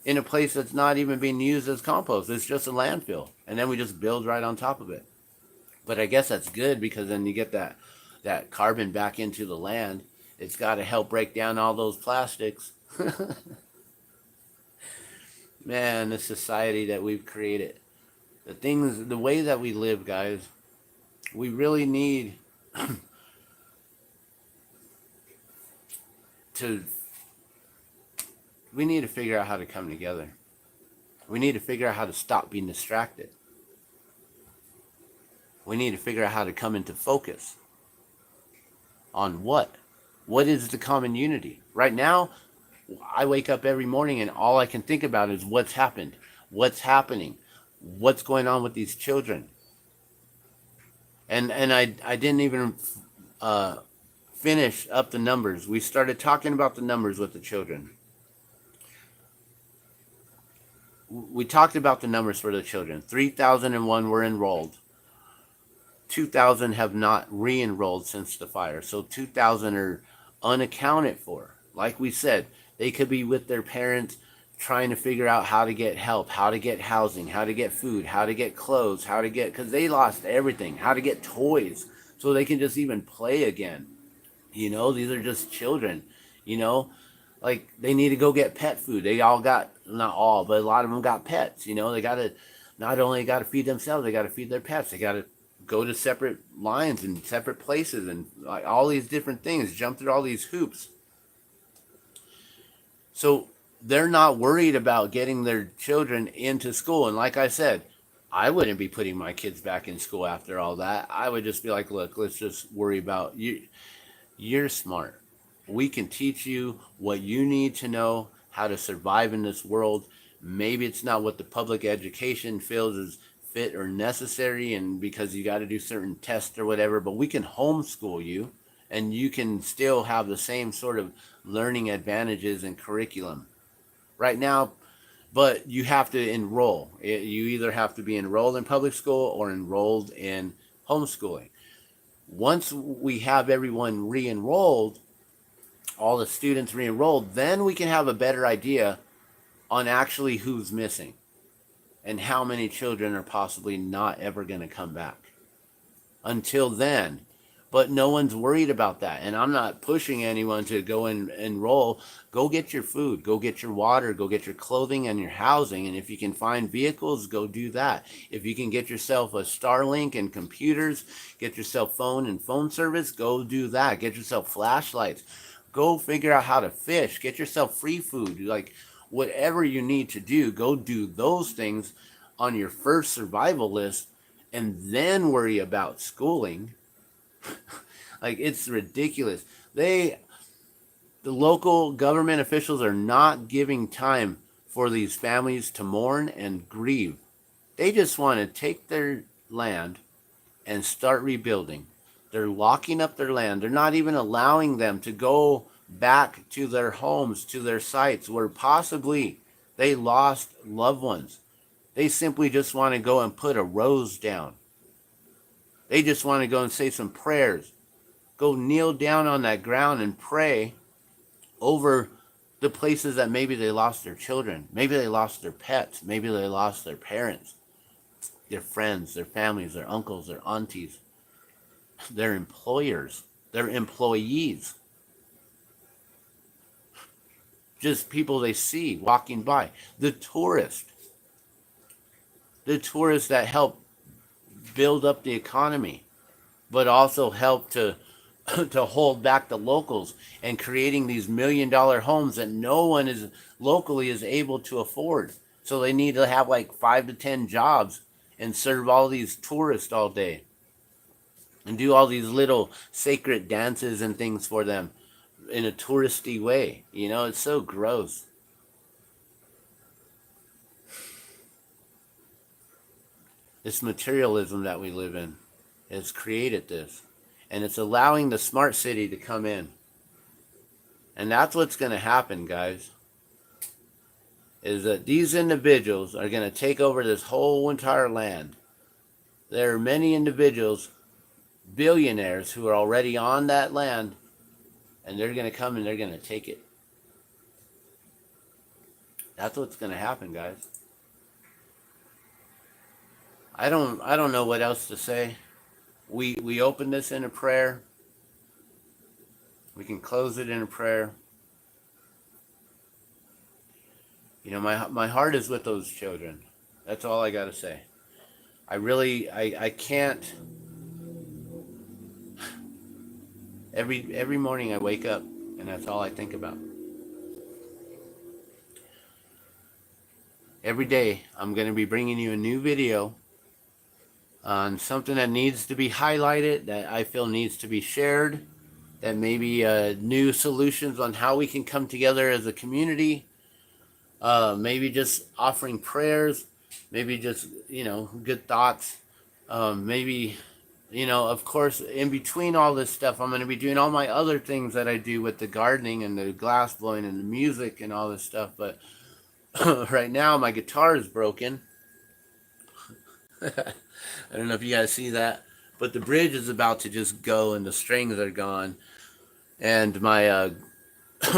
in a place that's not even being used as compost. It's just a landfill. And then we just build right on top of it. But I guess that's good because then you get that carbon back into the land. It's got to help break down all those plastics. Man, the society that we've created, the way that we live, guys, we really need we need to figure out how to come together. We need to figure out how to stop being distracted. We need to figure out how to come into focus on what is the common unity. Right now, I wake up every morning and all I can think about is what's happened, what's happening, what's going on with these children. And I didn't even finish up the numbers. We started talking about the numbers with the children. We talked about the numbers for the children. 3,001 were enrolled. 2,000 have not re-enrolled since the fire. So 2,000 are unaccounted for. Like we said, they could be with their parents trying to figure out how to get help, how to get housing, how to get food, how to get clothes, because they lost everything, how to get toys so they can just even play again. You know, these are just children, you know, like they need to go get pet food. They all got, not all, but a lot of them got pets, you know, they got to not only got to feed themselves, they got to feed their pets. They got to go to separate lines and separate places and like all these different things, jump through all these hoops. So they're not worried about getting their children into school. And like I said, I wouldn't be putting my kids back in school after all that. I would just be like, look, let's just worry about you. You're smart. We can teach you what you need to know, how to survive in this world. Maybe it's not what the public education feels is fit or necessary, and because you got to do certain tests or whatever, but we can homeschool you and you can still have the same sort of learning advantages and curriculum right now, but you have to enroll. You either have to be enrolled in public school or enrolled in homeschooling. Once we have everyone re-enrolled, all the students re-enrolled, then we can have a better idea on actually who's missing and how many children are possibly not ever going to come back. Until then, But no one's worried about that. And I'm not pushing anyone to go and enroll. Go get your food, go get your water, go get your clothing and your housing. And if you can find vehicles, go do that. If you can get yourself a Starlink and computers, get yourself phone and phone service, go do that. Get yourself flashlights. Go figure out how to fish. Get yourself free food. Like, whatever you need to do, go do those things on your first survival list, and then worry about schooling. Like, it's ridiculous. The local government officials are not giving time for these families to mourn and grieve. They just want to take their land and start rebuilding. They're locking up their land. They're not even allowing them to go back to their homes, to their sites where possibly they lost loved ones. They simply just want to go and put a rose down. They just want to go and say some prayers. Go kneel down on that ground and pray over the places that maybe they lost their children. Maybe they lost their pets. Maybe they lost their parents, their friends, their families, their uncles, their aunties, their employers, their employees. Just people they see walking by. The tourists that help build up the economy, but also help to hold back the locals and creating these $1 million homes that no one is locally is able to afford. So they need to have like 5 to 10 jobs and serve all these tourists all day and do all these little sacred dances and things for them in a touristy way. You know, it's so gross. This materialism that we live in has created this. And it's allowing the smart city to come in. And that's what's going to happen, guys. Is that these individuals are going to take over this whole entire land. There are many individuals, billionaires, who are already on that land. And they're going to come and they're going to take it. That's what's going to happen, guys. I don't know what else to say. We open this in a prayer. We can close it in a prayer. You know, my heart is with those children. That's all I got to say. I can't. Every morning I wake up and that's all I think about. Every day I'm going to be bringing you a new video on something that needs to be highlighted, that I feel needs to be shared, that maybe new solutions on how we can come together as a community, maybe just offering prayers, maybe just, you know, good thoughts, maybe, you know, of course, in between all this stuff, I'm going to be doing all my other things that I do with the gardening and the glass blowing and the music and all this stuff, but right now my guitar is broken. I don't know if you guys see that, but the bridge is about to just go and the strings are gone. And my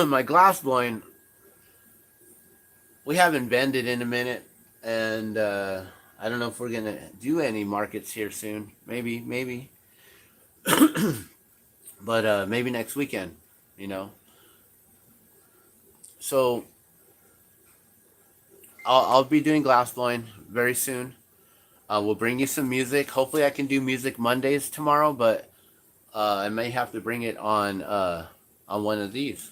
my glass blowing, we haven't vended in a minute, and I don't know if we're gonna do any markets here soon. Maybe, but maybe next weekend, you know. So I'll be doing glass blowing very soon. We'll bring you some music. Hopefully I can do music Mondays tomorrow, but I may have to bring it on one of these.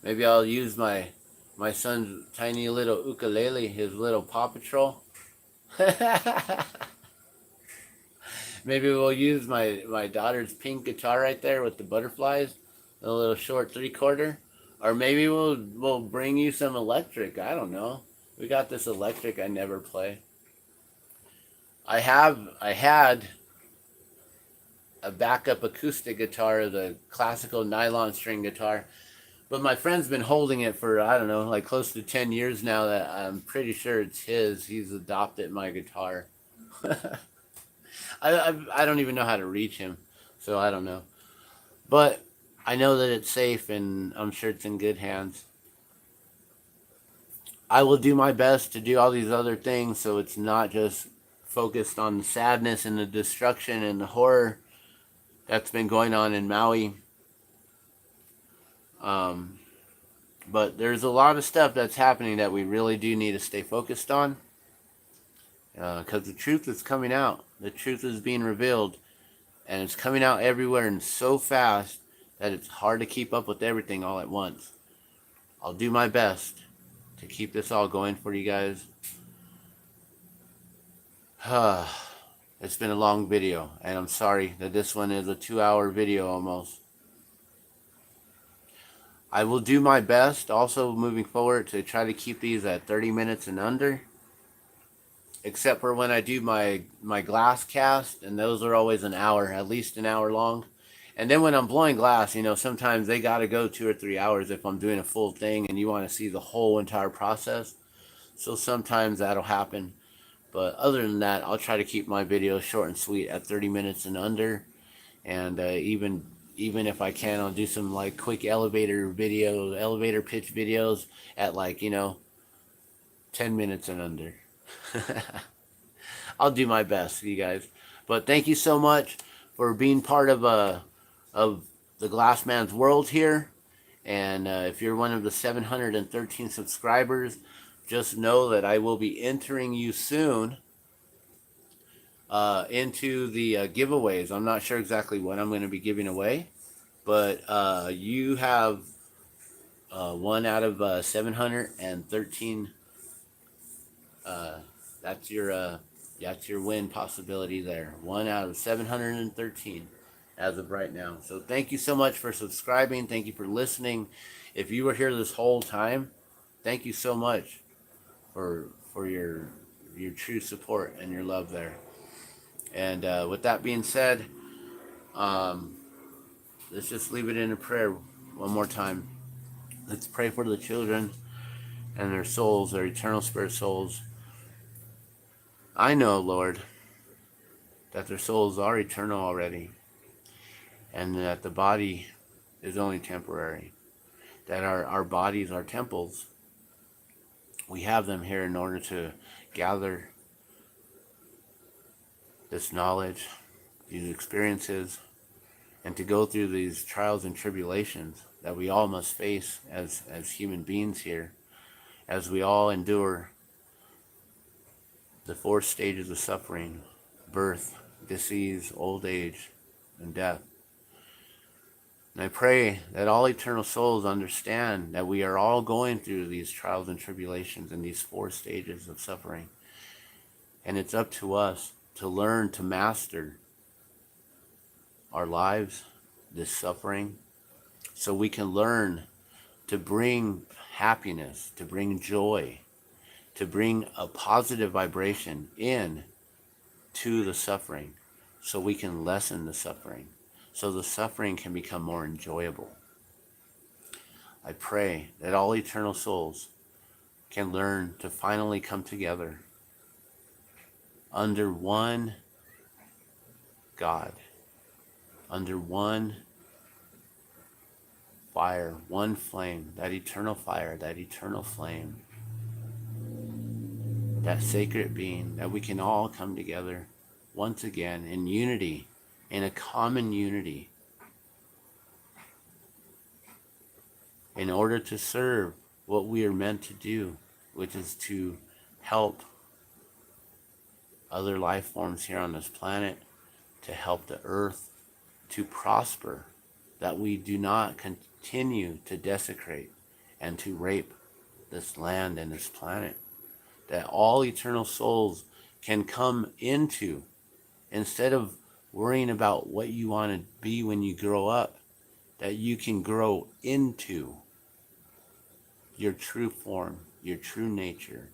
Maybe I'll use my son's tiny little ukulele, his little Paw Patrol. Maybe we'll use my daughter's pink guitar right there with the butterflies, a little short 3/4. Or maybe we'll bring you some electric. I don't know. We got this electric I never play. I had a backup acoustic guitar, the classical nylon string guitar, but my friend's been holding it for, I don't know, like close to 10 years now, that I'm pretty sure it's his. He's adopted my guitar. I don't even know how to reach him, so I don't know. But I know that it's safe, and I'm sure it's in good hands. I will do my best to do all these other things so it's not just focused on the sadness and the destruction and the horror that's been going on in Maui. But there's a lot of stuff that's happening that we really do need to stay focused on, because the truth is coming out. The truth is being revealed, and it's coming out everywhere and so fast that it's hard to keep up with everything all at once. I'll do my best to keep this all going for you guys. It's been a long video, and I'm sorry that this one is a 2-hour video almost. I will do my best also moving forward to try to keep these at 30 minutes and under, except for when I do my glass cast, and those are always an hour, at least an hour long. And then when I'm blowing glass, you know, sometimes they got to go 2 or 3 hours if I'm doing a full thing and you want to see the whole entire process. So sometimes that'll happen. But other than that, I'll try to keep my videos short and sweet at 30 minutes and under. And even if I can, I'll do some like quick elevator pitch videos at like, you know, 10 minutes and under. I'll do my best, you guys. But thank you so much for being part of the Glassman's world here. And if you're one of the 713 subscribers, just know that I will be entering you soon into the giveaways. I'm not sure exactly what I'm going to be giving away, but you have one out of 713. That's your win possibility there. 1 out of 713 as of right now. So thank you so much for subscribing. Thank you for listening. If you were here this whole time, thank you so much for your true support and your love there. And with that being said, let's just leave it in a prayer one more time. Let's pray for the children and their souls, their eternal spirit souls. I know, Lord, that their souls are eternal already, and that the body is only temporary, that our bodies are temples. We have them here in order to gather this knowledge, these experiences, and to go through these trials and tribulations that we all must face as human beings here, as we all endure the 4 stages of suffering: birth, disease, old age, and death. And I pray that all eternal souls understand that we are all going through these trials and tribulations and these 4 stages of suffering. And it's up to us to learn to master our lives, this suffering, so we can learn to bring happiness, to bring joy, to bring a positive vibration in to the suffering, so we can lessen the suffering, so the suffering can become more enjoyable. I pray that all eternal souls can learn to finally come together under one God, under one fire, one flame, that eternal fire, that eternal flame, that sacred being, that we can all come together once again in unity, in a common unity, in order to serve what we are meant to do, which is to help other life forms here on this planet, to help the earth to prosper, that we do not continue to desecrate and to rape this land and this planet, that all eternal souls can come into, instead of worrying about what you want to be when you grow up, that you can grow into your true form, your true nature,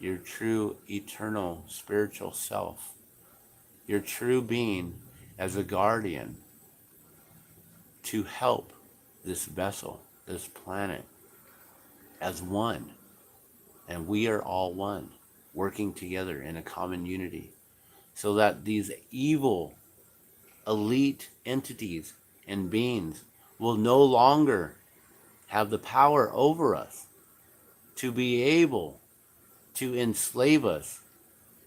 your true eternal spiritual self, your true being as a guardian to help this vessel, this planet, as one. And we are all one, working together in a common unity, so that these evil, elite entities and beings will no longer have the power over us to be able to enslave us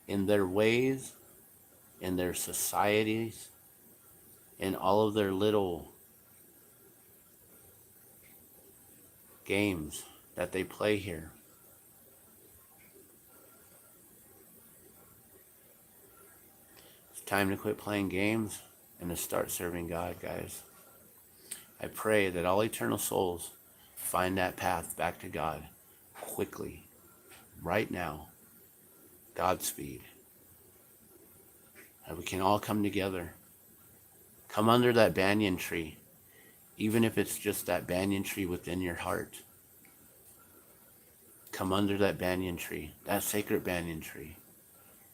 in their ways, in their societies, in all of their little games that they play here. It's time to quit playing games and to start serving God, guys. I pray that all eternal souls find that path back to God quickly, right now. Godspeed. That we can all come together. Come under that banyan tree, even if it's just that banyan tree within your heart. Come under that banyan tree, that sacred banyan tree.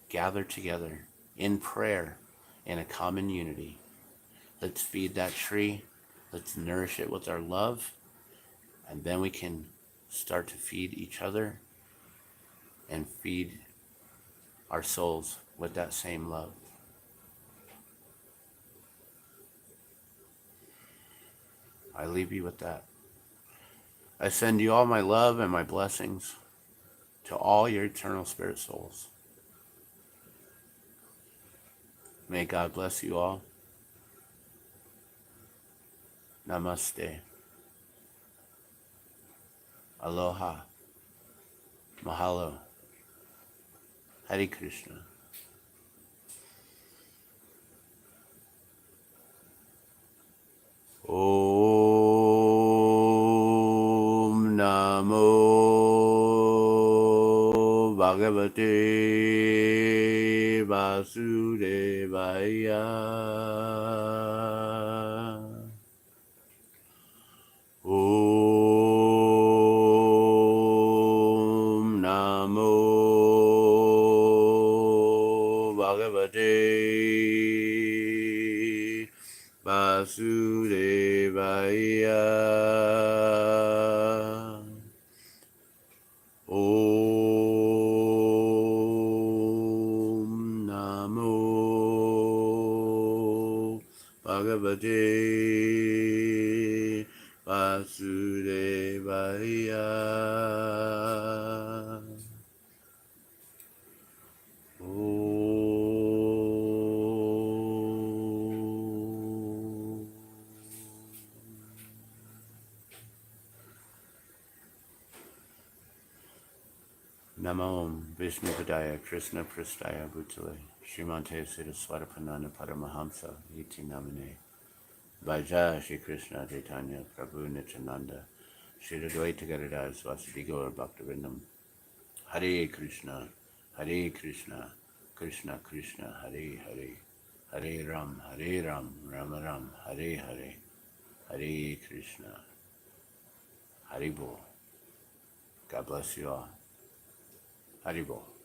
Gather together in prayer in a common unity. Let's feed that tree. Let's nourish it with our love. And then we can start to feed each other and feed our souls with that same love. I leave you with that. I send you all my love and my blessings to all your eternal spirit souls. May God bless you all. Namaste. Aloha. Mahalo. Hare Krishna. Om Namo Bhagavate Vasudevaya. Om Namo Bhagavate Vasudevaya. Om Namo Bhagavate Vasudevaya. Namo Vishnu Padaya Krishna Pristaya Bhutale Srimante Siddhaswarapananda Paramahamsa Iti Namine Vaja Shri Krishna Chaitanya Prabhu Nityananda Shri Advaita Gadadhar Swasati Gaur Bhaktivinoda Hare Krishna Krishna Krishna Hare Hare Hare Ram Ram Ram Hare Hare Hare Krishna Hare Bol. God bless you all. Hare Bol.